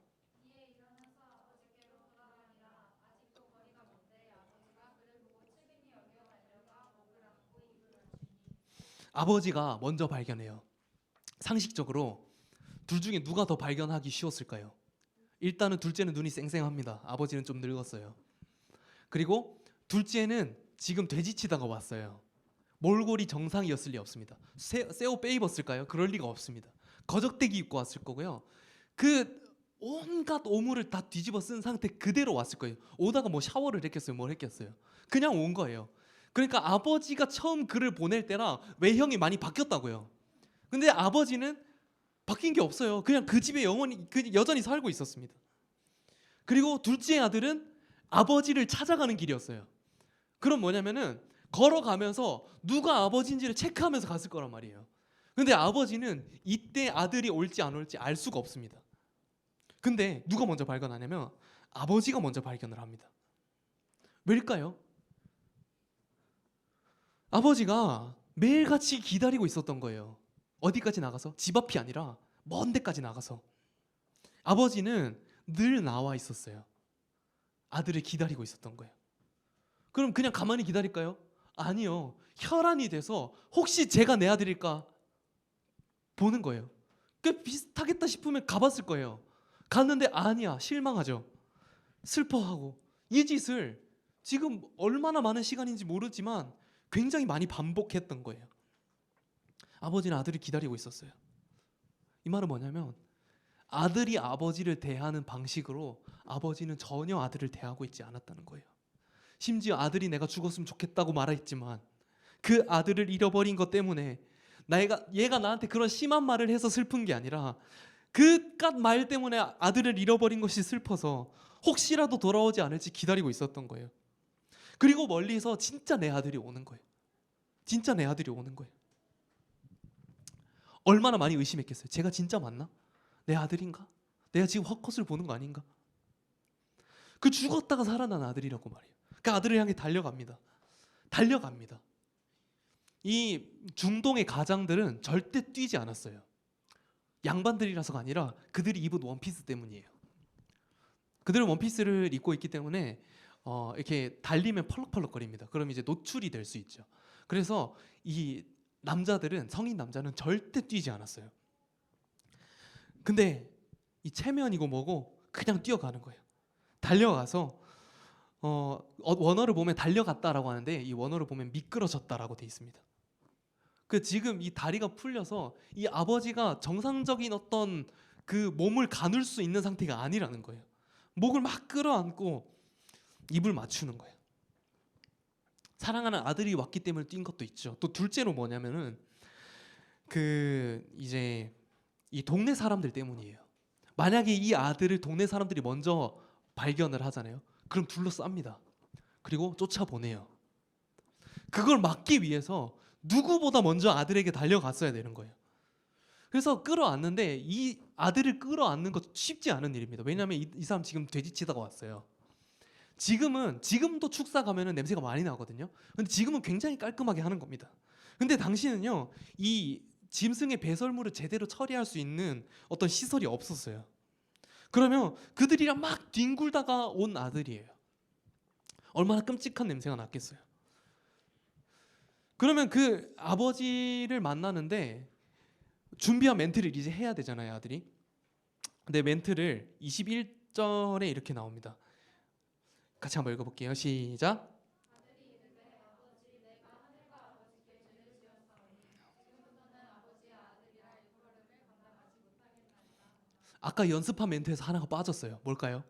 아버지가 먼저 발견해요. 상식적으로 둘 중에 누가 더 발견하기 쉬웠을까요? 일단은 둘째는 눈이 쌩쌩합니다. 아버지는 좀 늙었어요. 그리고 둘째는 지금 돼지치다가 왔어요. 몰골이 정상이었을 리 없습니다. 새 옷 빼입었을까요? 그럴 리가 없습니다. 거적대기 입고 왔을 거고요. 그 온갖 오물을 다 뒤집어 쓴 상태 그대로 왔을 거예요. 오다가 뭐 샤워를 했겠어요? 뭘 했겠어요? 그냥 온 거예요. 그러니까 아버지가 처음 글을 보낼 때랑 외형이 많이 바뀌었다고요. 근데 아버지는 바뀐 게 없어요. 그냥 그 집에 여전히 살고 있었습니다. 그리고 둘째 아들은 아버지를 찾아가는 길이었어요. 그럼 뭐냐면은 걸어가면서 누가 아버지인지를 체크하면서 갔을 거란 말이에요. 근데 아버지는 이때 아들이 올지 안 올지 알 수가 없습니다. 근데 누가 먼저 발견하냐면 아버지가 먼저 발견을 합니다. 왜일까요? 아버지가 매일같이 기다리고 있었던 거예요. 어디까지 나가서? 집 앞이 아니라 먼 데까지 나가서. 아버지는 늘 나와 있었어요. 아들을 기다리고 있었던 거예요. 그럼 그냥 가만히 기다릴까요? 아니요. 혈안이 돼서 혹시 제가 내 아들일까 보는 거예요. 꽤 비슷하겠다 싶으면 가봤을 거예요. 갔는데 아니야. 실망하죠. 슬퍼하고. 이 짓을 지금 얼마나 많은 시간인지 모르지만 굉장히 많이 반복했던 거예요. 아버지는 아들을 기다리고 있었어요. 이 말은 뭐냐면 아들이 아버지를 대하는 방식으로 아버지는 전혀 아들을 대하고 있지 않았다는 거예요. 심지어 아들이 내가 죽었으면 좋겠다고 말했지만 그 아들을 잃어버린 것 때문에 얘가 나한테 그런 심한 말을 해서 슬픈 게 아니라 그깟 말 때문에 아들을 잃어버린 것이 슬퍼서 혹시라도 돌아오지 않을지 기다리고 있었던 거예요. 그리고 멀리서 진짜 내 아들이 오는 거예요. 진짜 내 아들이 오는 거예요. 얼마나 많이 의심했겠어요. 제가 진짜 맞나? 내 아들인가? 내가 지금 헛것을 보는 거 아닌가? 그 죽었다가 살아난 아들이라고 말해요. 그 아들을 향해 달려갑니다. 이 중동의 가장들은 절대 뛰지 않았어요. 양반들이라서가 아니라 그들이 입은 원피스 때문이에요. 그들은 원피스를 입고 있기 때문에 이렇게 달리면 펄럭펄럭거립니다. 그럼 이제 노출이 될 수 있죠. 그래서 이 남자들은, 성인 남자는 절대 뛰지 않았어요. 근데 이 체면이고 뭐고 그냥 뛰어가는 거예요. 달려가서 원어를 보면 달려갔다라고 하는데 이 원어를 보면 미끄러졌다라고 돼 있습니다. 그 지금 이 다리가 풀려서 이 아버지가 정상적인 어떤 그 몸을 가눌 수 있는 상태가 아니라는 거예요. 목을 막 끌어안고 입을 맞추는 거예요. 사랑하는 아들이 왔기 때문에 뛴 것도 있죠. 또 둘째로 뭐냐면은 그 이제 이 동네 사람들 때문이에요. 만약에 이 아들을 동네 사람들이 먼저 발견을 하잖아요. 그럼 둘러쌉니다. 그리고 쫓아보내요. 그걸 막기 위해서 누구보다 먼저 아들에게 달려갔어야 되는 거예요. 그래서 끌어안는데 이 아들을 끌어안는 것 쉽지 않은 일입니다. 왜냐하면 이 사람 지금 돼지치다가 왔어요. 지금도 축사 가면은 냄새가 많이 나거든요. 근데 지금은 굉장히 깔끔하게 하는 겁니다. 근데 당시는요, 이 짐승의 배설물을 제대로 처리할 수 있는 어떤 시설이 없었어요. 그러면 그들이랑 막 뒹굴다가 온 아들이에요. 얼마나 끔찍한 냄새가 났겠어요. 그러면 그 아버지를 만나는데 준비한 멘트를 이제 해야 되잖아요, 아들이. 근데 멘트를 21절에 이렇게 나옵니다. 같이 한번 읽어볼게요. 시작. 아까 연습한 멘트에서 하나가 빠졌어요. 뭘까요?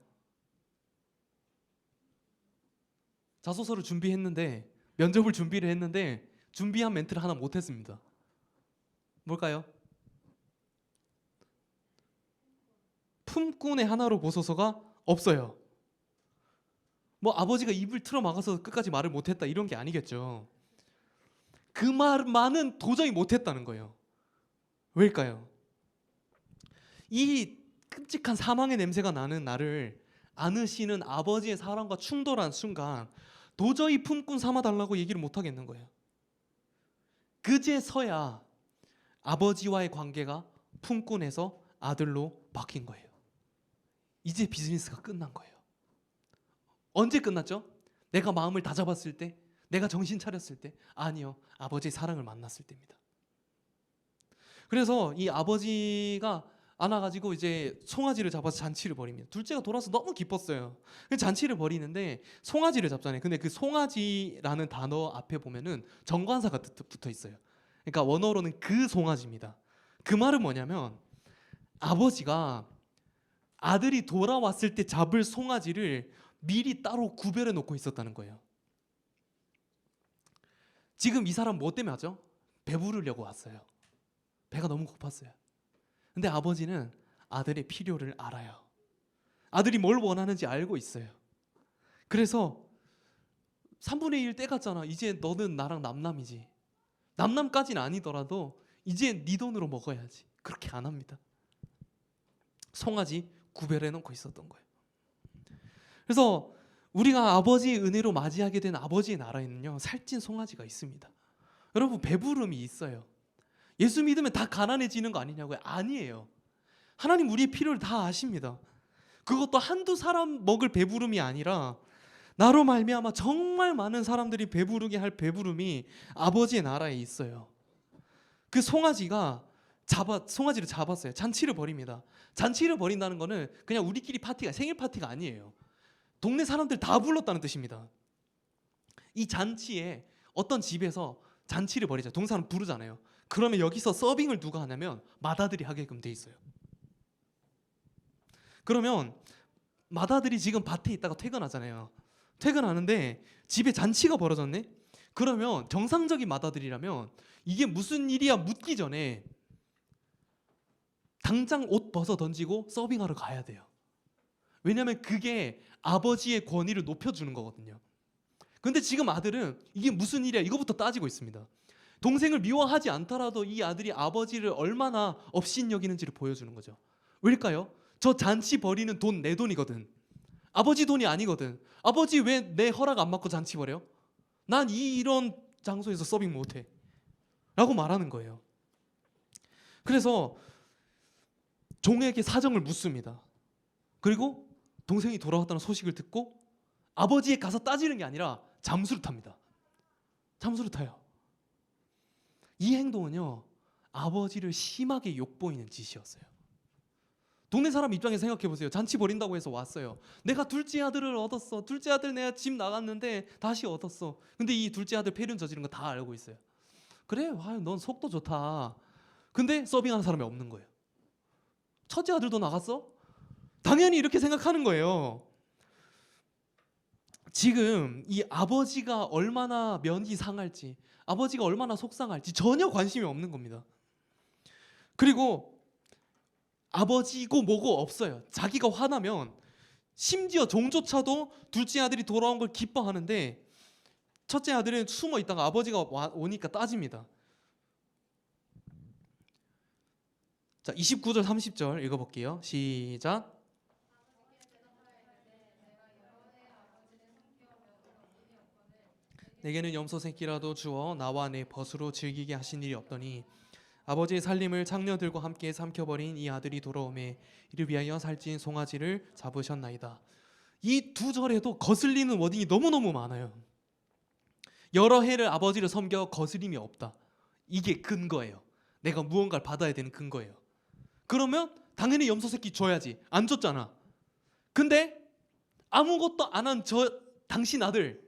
자소서를 준비했는데, 면접을 준비를 했는데 준비한 멘트를 하나 못했습니다. 뭘까요? 품꾼의 하나로 보소서가 없어요. 뭐 아버지가 입을 틀어 막아서 끝까지 말을 못했다 이런 게 아니겠죠. 그 말만은 도저히 못했다는 거예요. 왜일까요? 이 끔찍한 사망의 냄새가 나는 나를 안으시는 아버지의 사랑과 충돌한 순간 도저히 품꾼 삼아달라고 얘기를 못하겠는 거예요. 그제서야 아버지와의 관계가 품꾼에서 아들로 바뀐 거예요. 이제 비즈니스가 끝난 거예요. 언제 끝났죠? 내가 마음을 다잡았을 때? 내가 정신 차렸을 때? 아니요. 아버지의 사랑을 만났을 때입니다. 그래서 이 아버지가 안아가지고 이제 송아지를 잡아서 잔치를 벌입니다. 둘째가 돌아서 너무 기뻤어요. 잔치를 벌이는데 송아지를 잡잖아요. 근데 그 송아지라는 단어 앞에 보면은 정관사가 붙어 있어요. 그러니까 원어로는 그 송아지입니다. 그 말은 뭐냐면 아버지가 아들이 돌아왔을 때 잡을 송아지를 미리 따로 구별해 놓고 있었다는 거예요. 지금 이 사람 뭐 때문에 하죠? 배부르려고 왔어요. 배가 너무 고팠어요. 근데 아버지는 아들의 필요를 알아요. 아들이 뭘 원하는지 알고 있어요. 그래서 3분의 1 떼갔잖아. 이제 너는 나랑 남남이지. 남남까지는 아니더라도 이제 네 돈으로 먹어야지. 그렇게 안 합니다. 송아지 구별해 놓고 있었던 거예요. 그래서 우리가 아버지의 은혜로 맞이하게 된 아버지의 나라에는요, 살찐 송아지가 있습니다. 여러분, 배부름이 있어요. 예수 믿으면 다 가난해지는 거 아니냐고요? 아니에요. 하나님 우리의 필요를 다 아십니다. 그것도 한두 사람 먹을 배부름이 아니라 나로 말미암아 정말 많은 사람들이 배부르게 할 배부름이 아버지의 나라에 있어요. 그 송아지가 송아지를 잡았어요. 잔치를 벌입니다. 잔치를 벌인다는 거는 그냥 우리끼리 파티가, 생일 파티가 아니에요. 동네 사람들 다 불렀다는 뜻입니다. 이 잔치에 어떤 집에서 잔치를 벌이자. 동네 사람 부르잖아요. 그러면 여기서 서빙을 누가 하냐면 맏아들이 하게끔 돼 있어요. 그러면 맏아들이 지금 밭에 있다가 퇴근하잖아요. 퇴근하는데 집에 잔치가 벌어졌네? 그러면 정상적인 맏아들이라면 이게 무슨 일이야 묻기 전에 당장 옷 벗어 던지고 서빙하러 가야 돼요. 왜냐하면 그게 아버지의 권위를 높여주는 거거든요. 근데 지금 아들은 이게 무슨 일이야 이거부터 따지고 있습니다. 동생을 미워하지 않더라도 이 아들이 아버지를 얼마나 업신여기는지를 보여주는 거죠. 왜일까요? 저 잔치 벌이는 돈 내 돈이거든. 아버지 돈이 아니거든. 아버지 왜 내 허락 안 받고 잔치 벌여? 난 이런 장소에서 서빙 못해 라고 말하는 거예요. 그래서 종에게 사정을 묻습니다. 그리고 동생이 돌아왔다는 소식을 듣고 아버지에 가서 따지는 게 아니라 잠수를 탑니다. 잠수를 타요. 이 행동은요, 아버지를 심하게 욕보이는 짓이었어요. 동네 사람 입장에서 생각해 보세요. 잔치 벌인다고 해서 왔어요. 내가 둘째 아들을 얻었어. 둘째 아들 내가 집 나갔는데 다시 얻었어. 근데 이 둘째 아들 폐륜 저지른 거 다 알고 있어요. 그래, 넌 속도 좋다. 근데 서빙하는 사람이 없는 거예요. 첫째 아들도 나갔어? 당연히 이렇게 생각하는 거예요. 지금 이 아버지가 얼마나 면이 상할지, 아버지가 얼마나 속상할지 전혀 관심이 없는 겁니다. 그리고 아버지고 뭐고 없어요. 자기가 화나면 심지어 종조차도 둘째 아들이 돌아온 걸 기뻐하는데 첫째 아들은 숨어 있다가 아버지가 오니까 따집니다. 자, 29절 30절 읽어볼게요. 시작. 내게는 염소 새끼라도 주어 나와 내 벗으로 즐기게 하신 일이 없더니 아버지의 살림을 장녀들과 함께 삼켜버린 이 아들이 돌아오매 이를 위하여 살찐 송아지를 잡으셨나이다. 이 두 절에도 거슬리는 워딩이 너무너무 많아요. 여러 해를 아버지를 섬겨 거스림이 없다. 이게 근거예요. 내가 무언가를 받아야 되는 근거예요. 그러면 당연히 염소 새끼 줘야지. 안 줬잖아. 근데 아무것도 안 한 당신 아들,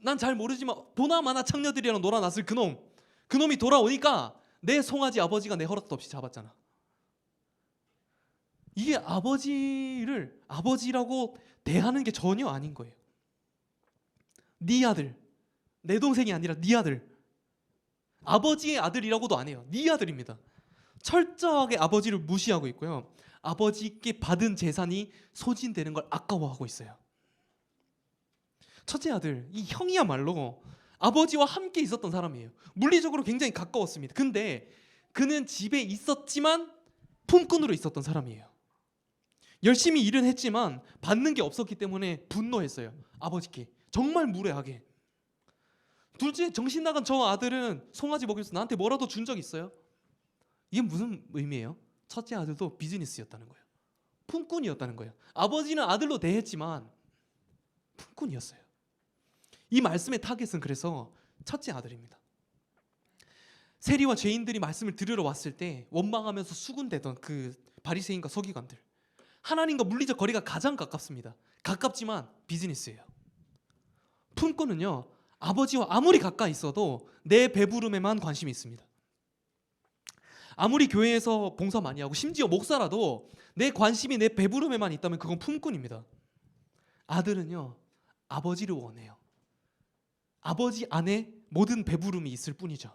난 잘 모르지만 보나마나 창녀들이랑 놀아놨을 그놈이 돌아오니까 내 송아지 아버지가 내 허락도 없이 잡았잖아. 이게 아버지를 아버지라고 대하는 게 전혀 아닌 거예요. 네 아들, 내 동생이 아니라 네 아들, 아버지의 아들이라고도 안 해요. 네 아들입니다. 철저하게 아버지를 무시하고 있고요. 아버지께 받은 재산이 소진되는 걸 아까워하고 있어요. 첫째 아들, 이 형이야말로 아버지와 함께 있었던 사람이에요. 물리적으로 굉장히 가까웠습니다. 근데 그는 집에 있었지만 품꾼으로 있었던 사람이에요. 열심히 일은 했지만 받는 게 없었기 때문에 분노했어요. 아버지께 정말 무례하게. 둘째 정신 나간 저 아들은 송아지 먹여서 나한테 뭐라도 준 적 있어요? 이게 무슨 의미예요? 첫째 아들도 비즈니스였다는 거예요. 품꾼이었다는 거예요. 아버지는 아들로 대했지만 품꾼이었어요. 이 말씀의 타겟은 그래서 첫째 아들입니다. 세리와 죄인들이 말씀을 들으러 왔을 때 원망하면서 수군대던 그 바리새인과 서기관들, 하나님과 물리적 거리가 가장 가깝습니다. 가깝지만 비즈니스예요. 품꾼은요, 아버지와 아무리 가까이 있어도 내 배부름에만 관심이 있습니다. 아무리 교회에서 봉사 많이 하고 심지어 목사라도 내 관심이 내 배부름에만 있다면 그건 품꾼입니다. 아들은요, 아버지를 원해요. 아버지 안에 모든 배부름이 있을 뿐이죠.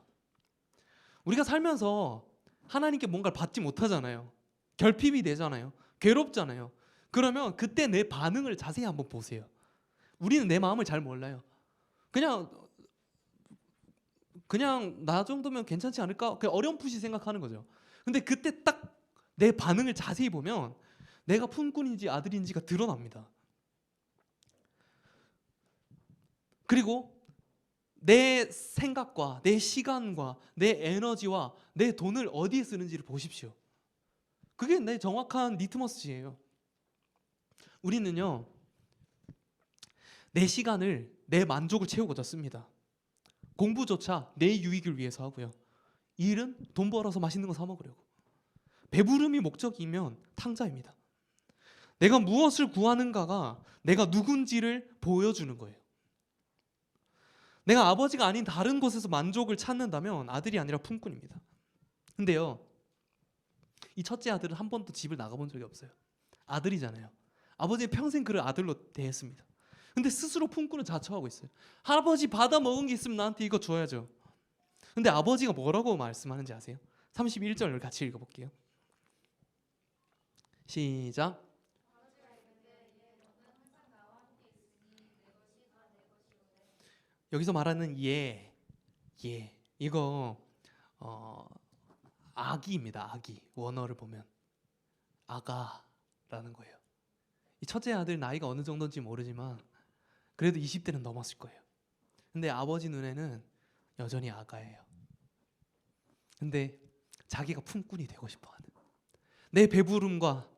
우리가 살면서 하나님께 뭔가를 받지 못하잖아요. 결핍이 되잖아요. 괴롭잖아요. 그러면 그때 내 반응을 자세히 한번 보세요. 우리는 내 마음을 잘 몰라요. 그냥 나 정도면 괜찮지 않을까? 그냥 어렴풋이 생각하는 거죠. 근데 그때 딱 내 반응을 자세히 보면 내가 품꾼인지 아들인지가 드러납니다. 그리고 내 생각과 내 시간과 내 에너지와 내 돈을 어디에 쓰는지를 보십시오. 그게 내 정확한 리트머스지예요. 우리는요, 내 시간을 내 만족을 채우고자 씁니다. 공부조차 내 유익을 위해서 하고요. 일은 돈 벌어서 맛있는 거 사 먹으려고. 배부름이 목적이면 탕자입니다. 내가 무엇을 구하는가가 내가 누군지를 보여주는 거예요. 내가 아버지가 아닌 다른 곳에서 만족을 찾는다면 아들이 아니라 품꾼입니다. 근데요, 이 첫째 아들은 한 번도 집을 나가본 적이 없어요. 아들이잖아요. 아버지는 평생 그를 아들로 대했습니다. 근데 스스로 품꾼을 자처하고 있어요. 할아버지 받아 먹은 게 있으면 나한테 이거 줘야죠. 근데 아버지가 뭐라고 말씀하는지 아세요? 31절을 같이 읽어볼게요. 시작. 여기서 말하는 예, 이거 아기입니다. 아기. 원어를 보면 아가라는 거예요. 이 첫째 아들 나이가 어느 정도인지 모르지만 그래도 20대는 넘었을 거예요. 근데 아버지 눈에는 여전히 아가예요. 근데 자기가 품꾼이 되고 싶어하는, 내 배부름과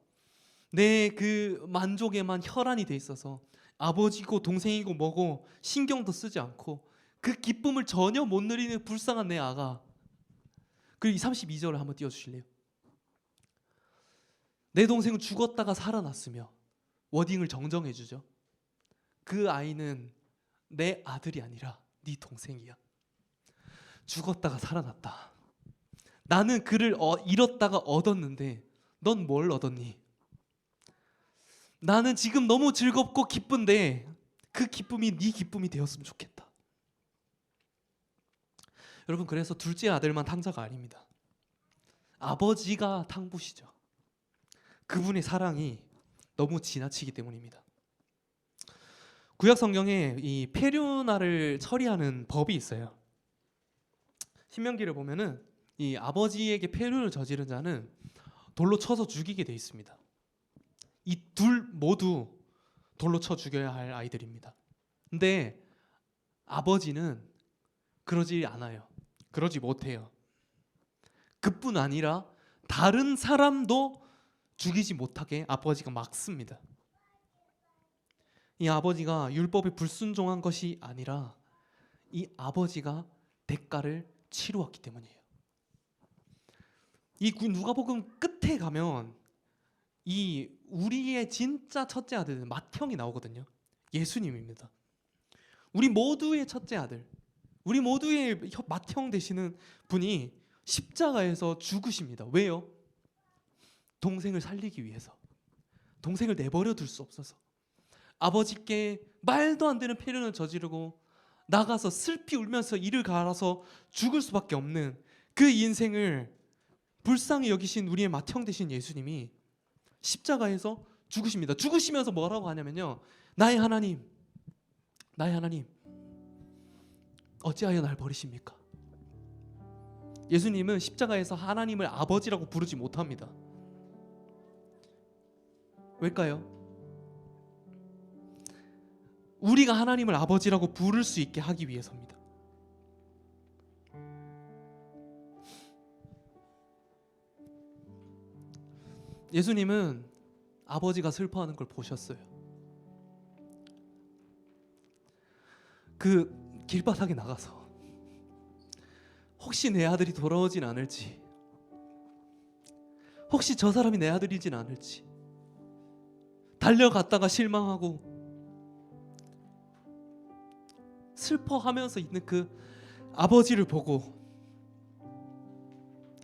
내 그 만족에만 혈안이 돼 있어서 아버지고 동생이고 뭐고 신경도 쓰지 않고 그 기쁨을 전혀 못 누리는 불쌍한 내 아가. 그리고 이 32절을 한번 띄워주실래요? 내 동생은 죽었다가 살아났으며, 워딩을 정정해 주죠. 그 아이는 내 아들이 아니라 네 동생이야. 죽었다가 살아났다. 나는 그를 잃었다가 얻었는데 넌 뭘 얻었니? 나는 지금 너무 즐겁고 기쁜데 그 기쁨이 네 기쁨이 되었으면 좋겠다. 여러분, 그래서 둘째 아들만 탕자가 아닙니다. 아버지가 탕부시죠. 그분의 사랑이 너무 지나치기 때문입니다. 구약 성경에 이 페류나를 처리하는 법이 있어요. 신명기를 보면은 이 아버지에게 페류를 저지른 자는 돌로 쳐서 죽이게 돼 있습니다. 이 둘 모두 돌로 쳐 죽여야 할 아이들입니다. 근데 아버지는 그러지 않아요. 그러지 못해요. 그뿐 아니라 다른 사람도 죽이지 못하게 아버지가 막습니다. 이 아버지가 율법에 불순종한 것이 아니라 이 아버지가 대가를 치루었기 때문이에요. 이 누가복음 끝에 가면 이 우리의 진짜 첫째 아들은 맏형이 나오거든요. 예수님입니다. 우리 모두의 첫째 아들, 우리 모두의 맏형 되시는 분이 십자가에서 죽으십니다. 왜요? 동생을 살리기 위해서. 동생을 내버려 둘 수 없어서. 아버지께 말도 안 되는 패륜을 저지르고 나가서 슬피 울면서 이를 갈아서 죽을 수밖에 없는 그 인생을 불쌍히 여기신 우리의 맏형 되신 예수님이 십자가에서 죽으십니다. 죽으시면서 뭐라고 하냐면요, 나의 하나님, 나의 하나님, 어찌하여 날 버리십니까? 예수님은 십자가에서 하나님을 아버지라고 부르지 못합니다. 왜일까요? 우리가 하나님을 아버지라고 부를 수 있게 하기 위해서입니다. 예수님은 아버지가 슬퍼하는 걸 보셨어요. 그 길바닥에 나가서 혹시 내 아들이 돌아오진 않을지, 혹시 저 사람이 내 아들이진 않을지 달려갔다가 실망하고 슬퍼하면서 있는 그 아버지를 보고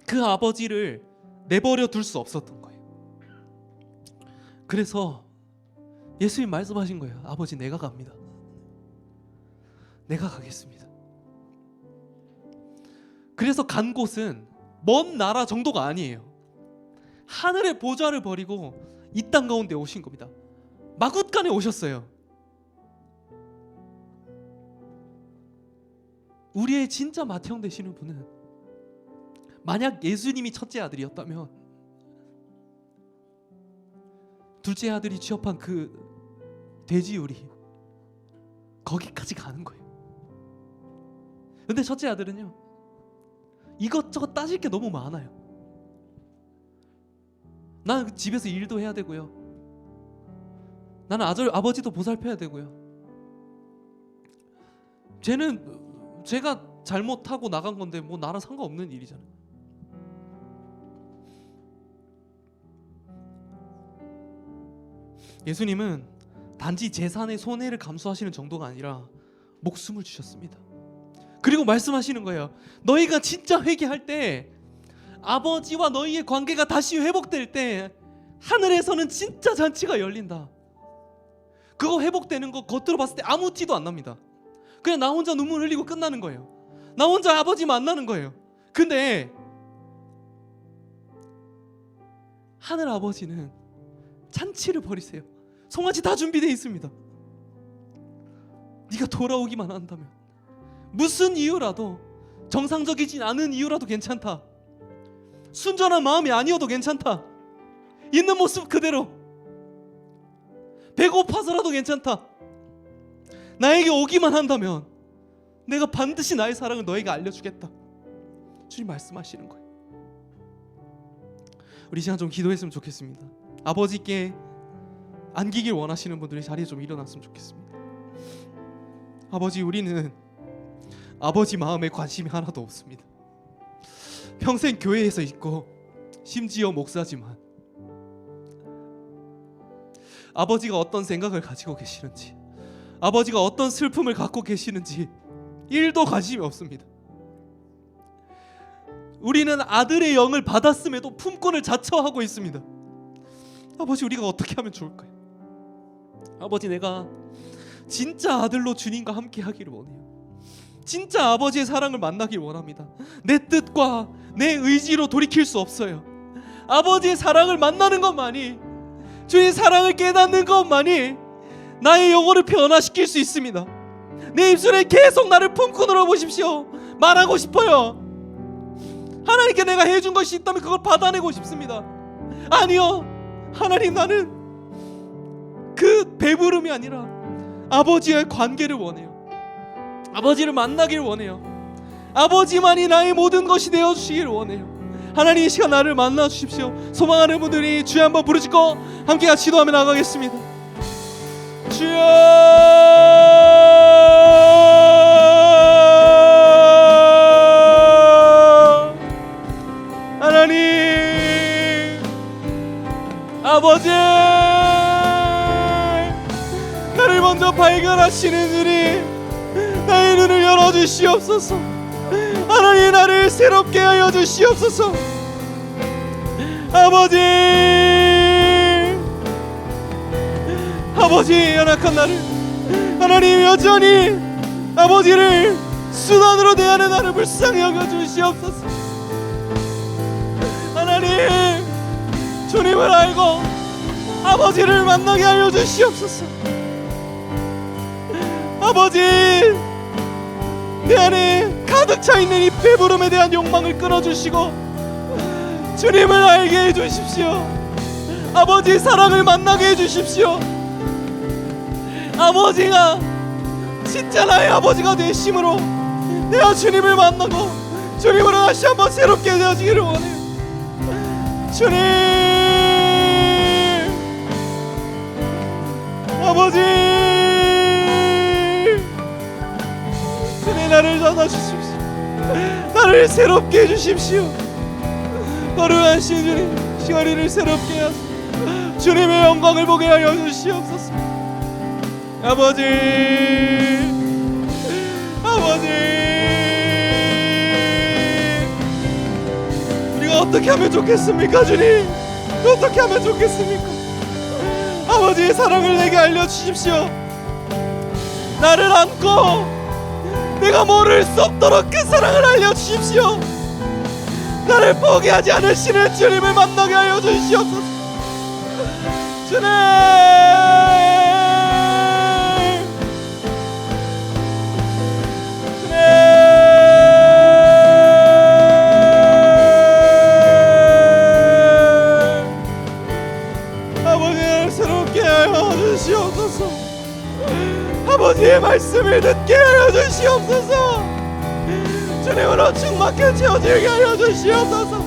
그 아버지를 내버려 둘 수 없었던 거예요. 그래서 예수님 말씀하신 거예요. 아버지, 내가 갑니다. 내가 가겠습니다. 그래서 간 곳은 먼 나라 정도가 아니에요. 하늘의 보좌를 버리고 이 땅 가운데 오신 겁니다. 마굿간에 오셨어요. 우리의 진짜 맏형 되시는 분은 만약 예수님이 첫째 아들이었다면 둘째 아들이 취업한 그 돼지우리 거기까지 가는 거예요. 근데 첫째 아들은요, 이것저것 따질 게 너무 많아요. 나는 집에서 일도 해야 되고요, 나는 아버지도 보살펴야 되고요, 쟤는 제가 잘못하고 나간 건데 뭐 나랑 상관없는 일이잖아요. 예수님은 단지 재산의 손해를 감수하시는 정도가 아니라 목숨을 주셨습니다. 그리고 말씀하시는 거예요. 너희가 진짜 회개할 때, 아버지와 너희의 관계가 다시 회복될 때 하늘에서는 진짜 잔치가 열린다. 그거 회복되는 거 겉으로 봤을 때 아무 티도 안 납니다. 그냥 나 혼자 눈물 흘리고 끝나는 거예요. 나 혼자 아버지 만나는 거예요. 근데 하늘 아버지는 잔치를 벌이세요. 송아지 다 준비되어 있습니다. 네가 돌아오기만 한다면, 무슨 이유라도, 정상적이진 않은 이유라도 괜찮다. 순전한 마음이 아니어도 괜찮다. 있는 모습 그대로. 배고파서라도 괜찮다. 나에게 오기만 한다면 내가 반드시 나의 사랑을 너에게 알려주겠다. 주님 말씀하시는 거예요. 우리 시간 좀 기도했으면 좋겠습니다. 아버지께 안기길 원하시는 분들이 자리에 좀 일어났으면 좋겠습니다. 아버지, 우리는 아버지 마음에 관심이 하나도 없습니다. 평생 교회에서 있고 심지어 목사지만 아버지가 어떤 생각을 가지고 계시는지, 아버지가 어떤 슬픔을 갖고 계시는지 1도 관심이 없습니다. 우리는 아들의 영을 받았음에도 품권을 자처하고 있습니다. 아버지, 우리가 어떻게 하면 좋을까요? 아버지, 내가 진짜 아들로 주님과 함께 하기를 원해요. 진짜 아버지의 사랑을 만나길 원합니다. 내 뜻과 내 의지로 돌이킬 수 없어요. 아버지의 사랑을 만나는 것만이, 주의 사랑을 깨닫는 것만이 나의 영혼을 변화시킬 수 있습니다. 내 입술에 계속 나를 품고 놀아보십시오. 말하고 싶어요. 하나님께 내가 해준 것이 있다면 그걸 받아내고 싶습니다. 아니요, 하나님, 나는 그 배부름이 아니라 아버지와의 관계를 원해요. 아버지를 만나길 원해요. 아버지만이 나의 모든 것이 되어주시길 원해요. 하나님, 이 시간 나를 만나 주십시오. 소망하는 분들이 주여 한번 부르짖고 함께 같이 기도하며 나가겠습니다. 주여, 하나님, 아버지, 나를 먼저 발견하시는 주님, 나의 눈을 열어주시옵소서. 하나님, 나를 새롭게 하여 주시옵소서. 아버지, 아버지, 연약한 나를, 하나님, 여전히 아버지를 수단으로 대하는 나를 불쌍히 여겨 주시옵소서. 하나님, 주님을 알고 아버지를 만나게 하여 주시옵소서. 아버지, 내 안에 가득 차 있는 이 배부름에 대한 욕망을 끊어주시고 주님을 알게 해주십시오. 아버지의 사랑을 만나게 해주십시오. 아버지가 진짜 나의 아버지가 되심으로 내가 주님을 만나고 주님으로 다시 한번 새롭게 되어지기를 원해요. 주님, 아버지, 주님, 나를 전하주십시오. 나를 새롭게 해주십시오. 거룩하신 주님, 시간이를 새롭게 하소서. 주님의 영광을 보게 하여 주시옵소서. 아버지, 아버지, 우리가 어떻게 하면 좋겠습니까? 주님, 어떻게 하면 좋겠습니까? 아버지의 사랑을 내게 알려주십시오. 나를 안고 내가 모를 수 없도록 그 사랑을 알려주십시오. 나를 포기하지 않으시는 주님을 만나게 하여 주시옵소서. 주님, 아버지를 새롭게 하여 주시옵소서. 아버지의 말씀을 듣게 하여 주시옵소서. 주님으로 충만케 채워지게 하여 주시옵소서.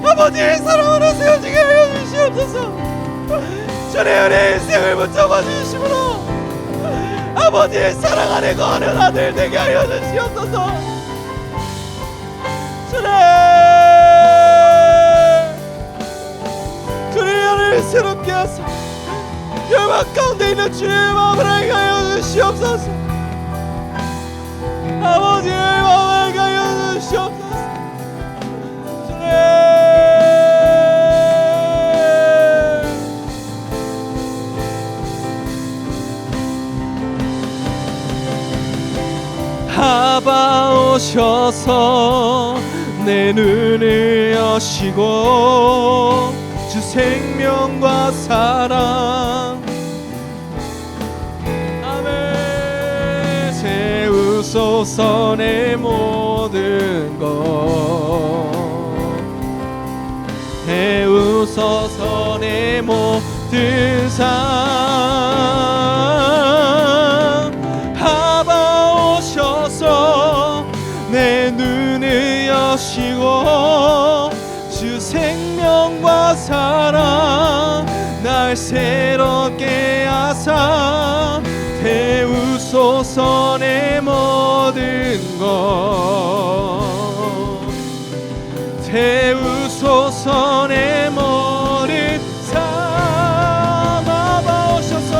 아버지의 사랑으로 세워지게 하여 주시옵소서. 주님의 내 인생을 붙잡아 주심으로 아버지의 사랑 안에 거하는 아들 되게 하여 주시옵소서. 주님, 나를 새롭게 하소서. 열망 가운데 있는 주님의 마음을 알게 하여 주시옵소서. 아버지의 마음을 알게 하여 주시옵소서. 주님, 아바 오셔서 내 눈을 여시고 주 생명과 사랑 아멘 세우소서 내 모든 것 세우소서 내 모든 삶 아바 오셔서 내 눈을 여시고 주 생명과 사랑 날 새롭게 하사 태우소서 내 모든 것 태우소서 내 모든 삶 아바 오셔서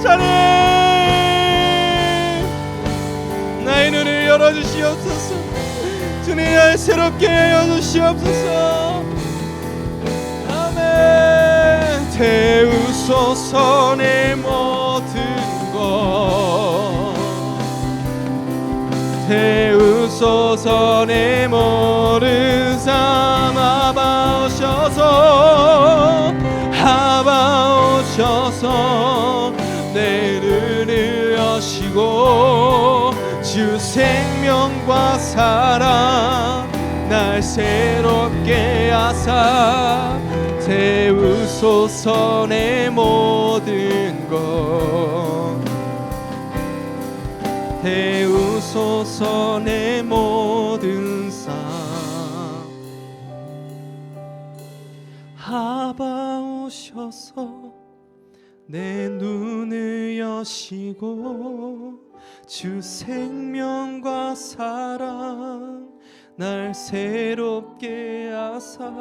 자네 나의 눈을 열어주시옵소서. 새롭게 하여 주시옵소서. 아멘. 태우소서 내 모든 것, 태우소서 내 모든 삶. 아바 오셔서, 아바 오셔서 내 눈을 여시고 주 생명과 사랑 날 새롭게 하사 태우소서 내 모든 것, 태우소서 내 모든 삶. 아바 오셔서 내 눈을 여시고 주 생명과 사랑 날 새롭게 하사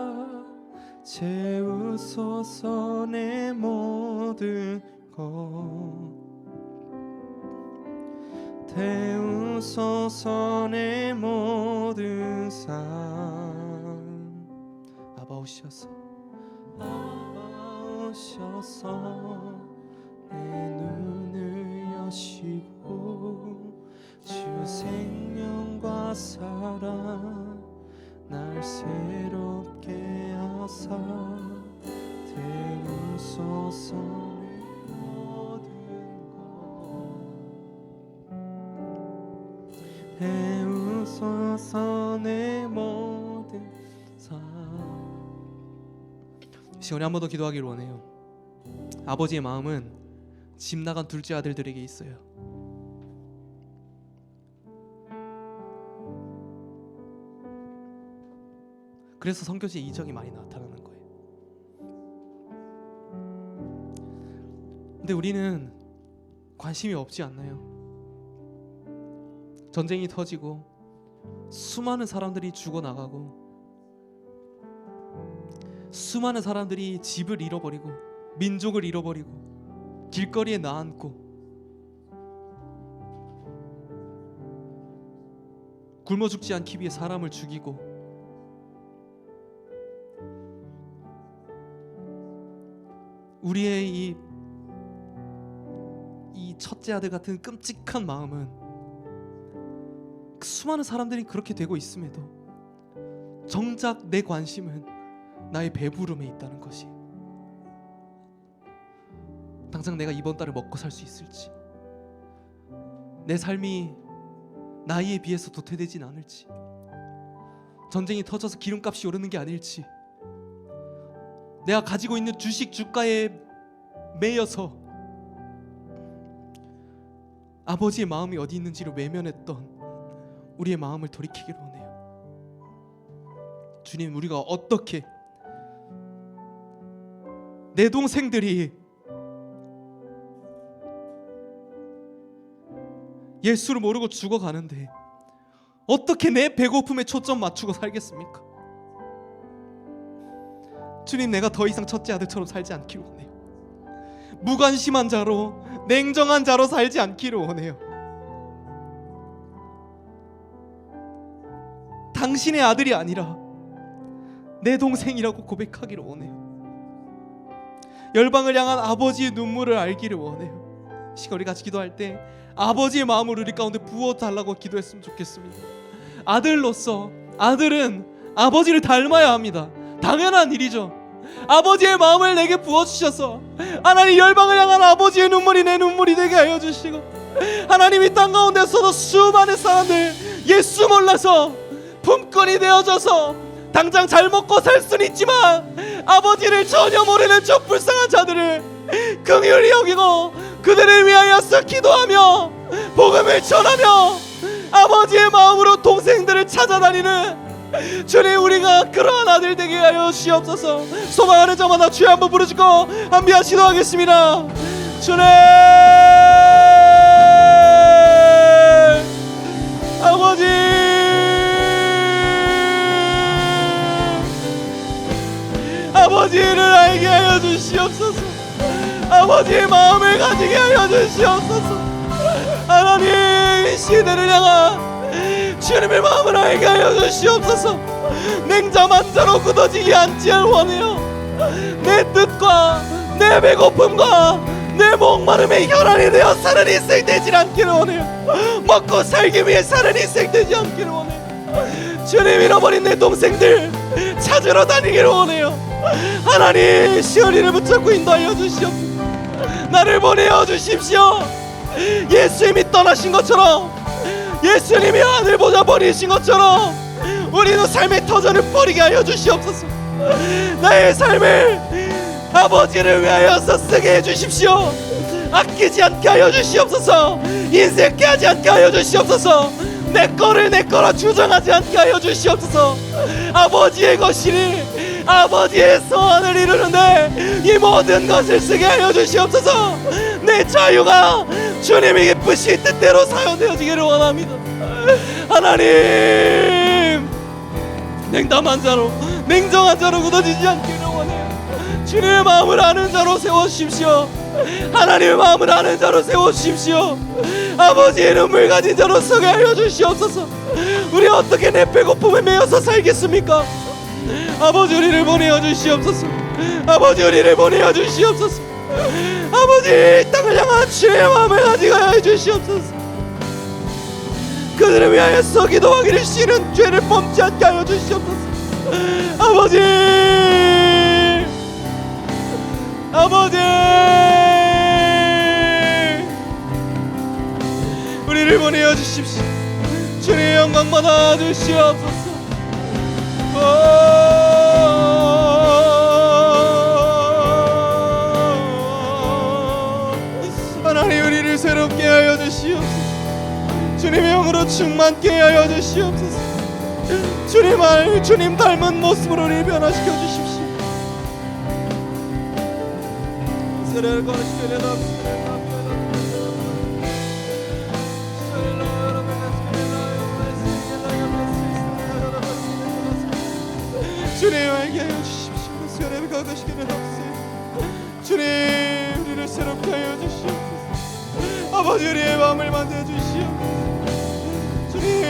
채우소서 내 모든 것, 태우소서 내 모든 삶. 아바 오셔서, 아바 오셔서 내 눈을 여시고 주 생명과 사랑 날 새롭게 하사 태우소서 내 모든 것, 태우소서 내 모든 삶. 이 시간에 한 번 더 기도하기를 원해요. 아버지의 마음은 집 나간 둘째 아들들에게 있어요. 그래서 선교지에 이적이 많이 나타나는 거예요. 근데 우리는 관심이 없지 않나요? 전쟁이 터지고 수많은 사람들이 죽어나가고 수많은 사람들이 집을 잃어버리고 민족을 잃어버리고 길거리에 나앉고 굶어 죽지 않기 위해 사람을 죽이고 우리의 이 첫째 아들 같은 끔찍한 마음은 그 수많은 사람들이 그렇게 되고 있음에도 정작 내 관심은 나의 배부름에 있다는 것이, 당장 내가 이번 달에 먹고 살 수 있을지, 내 삶이 나이에 비해서 도태되진 않을지, 전쟁이 터져서 기름값이 오르는 게 아닐지, 내가 가지고 있는 주식 주가에 매여서 아버지의 마음이 어디 있는지를 외면했던 우리의 마음을 돌이키기를 원해요. 주님, 우리가 어떻게 내 동생들이 예수를 모르고 죽어가는데 어떻게 내 배고픔에 초점 맞추고 살겠습니까? 주님, 내가 더 이상 첫째 아들처럼 살지 않기를 원해요. 무관심한 자로, 냉정한 자로 살지 않기를 원해요. 당신의 아들이 아니라 내 동생이라고 고백하기를 원해요. 열방을 향한 아버지의 눈물을 알기를 원해요. 시간 우리 같이 기도할 때 아버지의 마음을 우리 가운데 부어달라고 기도했으면 좋겠습니다. 아들로서, 아들은 아버지를 닮아야 합니다. 당연한 일이죠. 아버지의 마음을 내게 부어주셔서 하나님, 열방을 향한 아버지의 눈물이 내 눈물이 되게 하여 주시고, 하나님, 이 땅 가운데서도 수많은 사람들 예수 몰라서 품꾼이 되어져서 당장 잘 먹고 살 수는 있지만 아버지를 전혀 모르는 저 불쌍한 자들을 긍휼히 여기고 그들을 위하여서 기도하며 복음을 전하며 아버지의 마음으로 동생들을 찾아다니는 주님, 우리가 그러한 아들 되게 하여 주시옵소서. 소망하는 자마다 주여 한번 부르짖고 한비한 기도하겠습니다. 주님, 아버지, 아버지를 알게 하여 주시옵소서. 아버지의 마음을 가지게 하여 주시옵소서. 하나님, 이 시대를 향한 주님의 마음을 알게 하여 주시옵소서. 냉잠한 자로 굳어지지 않기를 원해요. 내 뜻과 내 배고픔과 내 목마름에 혈안이 되어 사는 인생 되지 않기를 원해요. 먹고 살기 위해 사는 인생 되지 않기를 원해요. 주님, 잃어버린 내 동생들 찾으러 다니기를 원해요. 하나님, 시어리를 붙잡고 인도하여 주시옵소서. 나를 보내어 주십시오. 예수님이 떠나신 것처럼, 예수님이 하늘 보자 버리신 것처럼 우리도 삶의 터전을 버리게 하여 주시옵소서. 나의 삶을 아버지를 위하여서 쓰게 해주십시오. 아끼지 않게 하여 주시옵소서. 인색케 하지 않게 하여 주시옵소서. 내 거를 내 거라 주장하지 않게 하여 주시옵소서. 아버지의 것이니 아버지의 소원을 이루는데 이 모든 것을 쓰게 하여 주시옵소서. 내 자유가 주님이 기쁘신 뜻대로 사용되어지기를 원합니다. 하나님, 냉담한 자로 냉정한 자로 굳어지지 않기를 원해요. 주님의 마음을 아는 자로 세워주십시오. 하나님의 마음을 아는 자로 세워주십시오. 아버지의 눈물 가진 자로 서게 하여 주시옵소서. 우리 어떻게 내 배고픔에 매여서 살겠습니까? 아버지, 우리를 보내어 주시옵소서. 아버지, 우리를 보내어 주시옵소서. 아버지, 땅을 향한 주의 마음을 가지게 하여 주시옵소서. 그들을 위하여서 기도하기를 싫은 죄를 범치 않게 하여 주시옵소서. 아버지, 아버지, 우리를 보내어 주십시오. 주님의 영광 받아 주시옵소서. 하나님, 우리를 새롭게 하여 주시옵소서. 주님의 영으로 충만케 하여 주시옵소서. 주님 닮은 모습으로 우리를 변화시켜 주십시오. 주님, 알게 하여 주십시오. 수련을 거두시기를 하옵소서. 주님, 우리를 새롭게 하여 주시옵소서. 아버지, 우리의 마음을 만져 주시옵소서. 주님,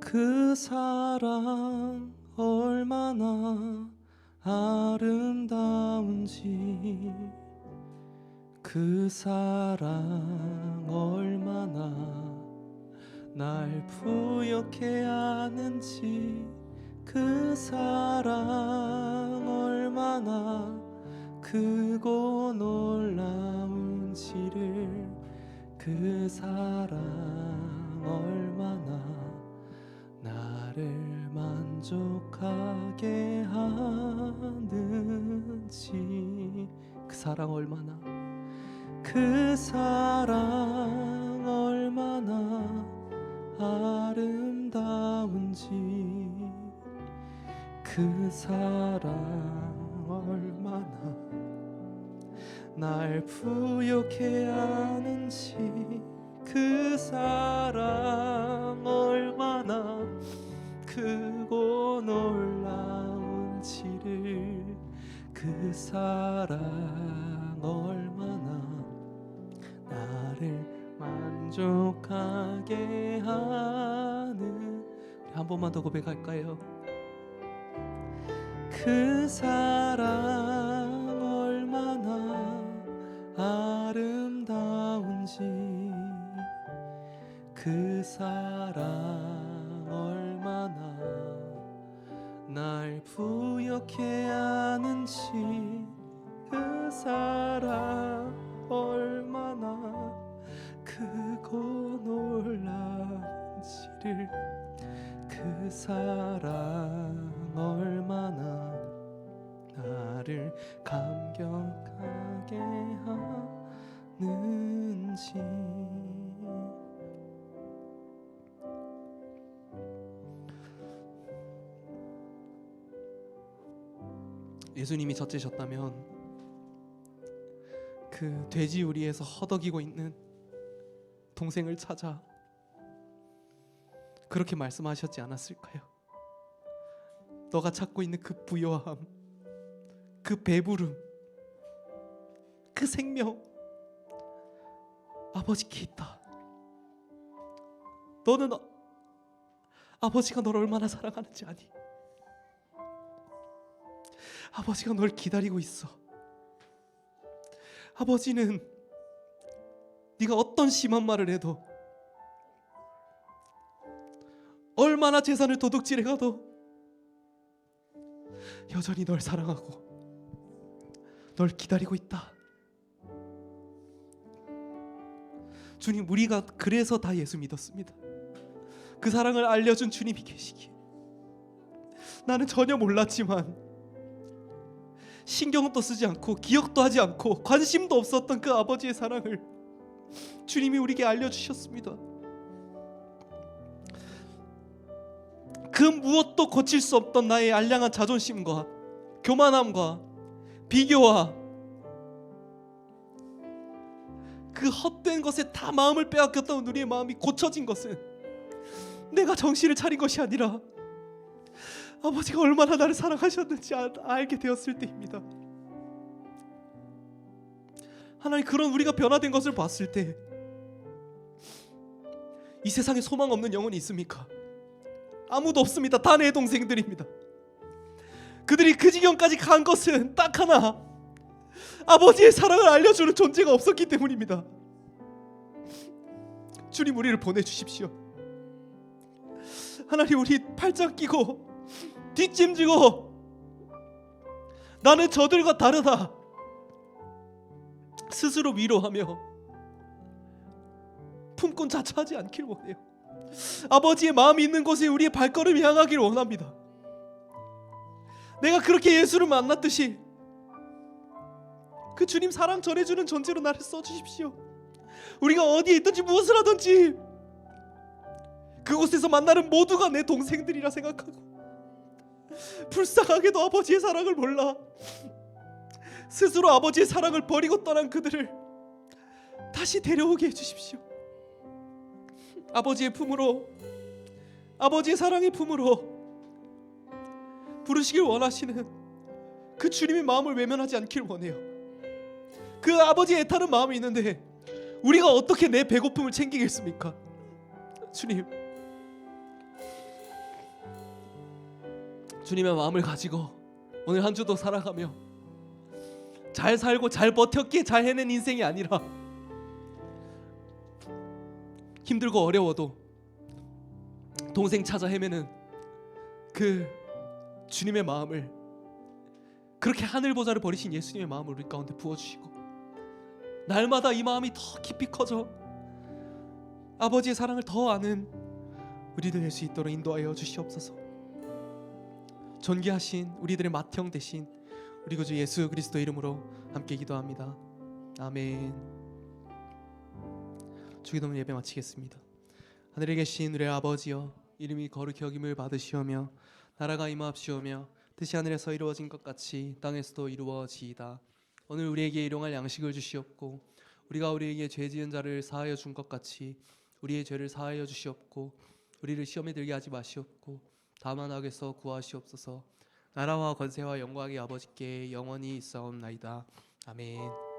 그 사랑 얼마나 아름다운지, 그 사랑 얼마나 날 부욕해 하는지, 그 사랑 얼마나 크고 놀라운지를, 그 사랑 얼마나 나를 만족하게 하는지, 그 사랑 얼마나, 그 사랑 얼마나 아름다운지, 그 사랑 얼마나 날 부욕해 하는지, 그 사랑 얼마나 크고 놀라운지를, 그 사랑 얼마나 나를 만족하게 하는. 한 번만 더 고백할까요? 그 사랑 얼마나 아름다운지, 그 사랑 얼마나 날 부욕해 하는지, 그 사랑 얼마나 크고 놀라운지를, 그 사랑 얼마나 나를 감격하게 하는지. 예수님이 젖되셨다면 그 돼지우리에서 허덕이고 있는 동생을 찾아 그렇게 말씀하셨지 않았을까요? 너가 찾고 있는 그 부요함, 그 배부름, 그 생명 아버지께 있다. 너는 아버지가 너를 얼마나 사랑하는지 아니? 아버지가 널 기다리고 있어. 아버지는 네가 어떤 심한 말을 해도, 얼마나 재산을 도둑질해 가도 여전히 널 사랑하고 널 기다리고 있다. 주님, 우리가 그래서 다 예수 믿었습니다. 그 사랑을 알려준 주님이 계시기에 나는 전혀 몰랐지만, 신경도 쓰지 않고 기억도 하지 않고 관심도 없었던 그 아버지의 사랑을 주님이 우리에게 알려주셨습니다. 그 무엇도 고칠 수 없던 나의 알량한 자존심과 교만함과 비교와 그 헛된 것에 다 마음을 빼앗겼던 우리의 마음이 고쳐진 것은 내가 정신을 차린 것이 아니라 아버지가 얼마나 나를 사랑하셨는지 알게 되었을 때입니다. 하나님, 그런 우리가 변화된 것을 봤을 때 이 세상에 소망 없는 영혼이 있습니까? 아무도 없습니다. 다 내 동생들입니다. 그들이 그 지경까지 간 것은 딱 하나, 아버지의 사랑을 알려주는 존재가 없었기 때문입니다. 주님, 우리를 보내주십시오. 하나님, 우리 팔짱 끼고 뒷짐지고 나는 저들과 다르다 스스로 위로하며 품꾼 자처하지 않길 원해요. 아버지의 마음이 있는 곳에 우리의 발걸음이 향하길 원합니다. 내가 그렇게 예수를 만났듯이 그 주님 사랑 전해주는 존재로 나를 써주십시오. 우리가 어디에 있든지 무엇을 하든지 그곳에서 만나는 모두가 내 동생들이라 생각하고, 불쌍하게도 아버지의 사랑을 몰라 스스로 아버지의 사랑을 버리고 떠난 그들을 다시 데려오게 해주십시오. 아버지의 품으로, 아버지의 사랑의 품으로 부르시길 원하시는 그 주님의 마음을 외면하지 않길 원해요. 그 아버지의 애타는 마음이 있는데 우리가 어떻게 내 배고픔을 챙기겠습니까? 주님, 주님의 마음을 가지고 오늘 한 주도 살아가며 잘 살고 잘 버텼기에 잘 해낸 인생이 아니라 힘들고 어려워도 동생 찾아 헤매는 그 주님의 마음을, 그렇게 하늘 보좌를 버리신 예수님의 마음을 우리 가운데 부어주시고, 날마다 이 마음이 더 깊이 커져 아버지의 사랑을 더 아는 우리들 될 수 있도록 인도하여 주시옵소서. 존귀하신 우리들의 맏형 되신 우리 구주 예수 그리스도 이름으로 함께 기도합니다. 아멘. 주기도문 예배 마치겠습니다. 하늘에 계신 우리 아버지여, 이름이 거룩히 여김을 받으시오며 나라가 임하옵시오며 뜻이 하늘에서 이루어진 것 같이 땅에서도 이루어지이다. 오늘 우리에게 일용할 양식을 주시옵고, 우리가 우리에게 죄 지은 자를 사하여 준 것 같이 우리의 죄를 사하여 주시옵고, 우리를 시험에 들게 하지 마시옵고 다만 악에서 구하시옵소서. 나라와 권세와 영광이 아버지께 영원히 있사옵나이다. 아멘.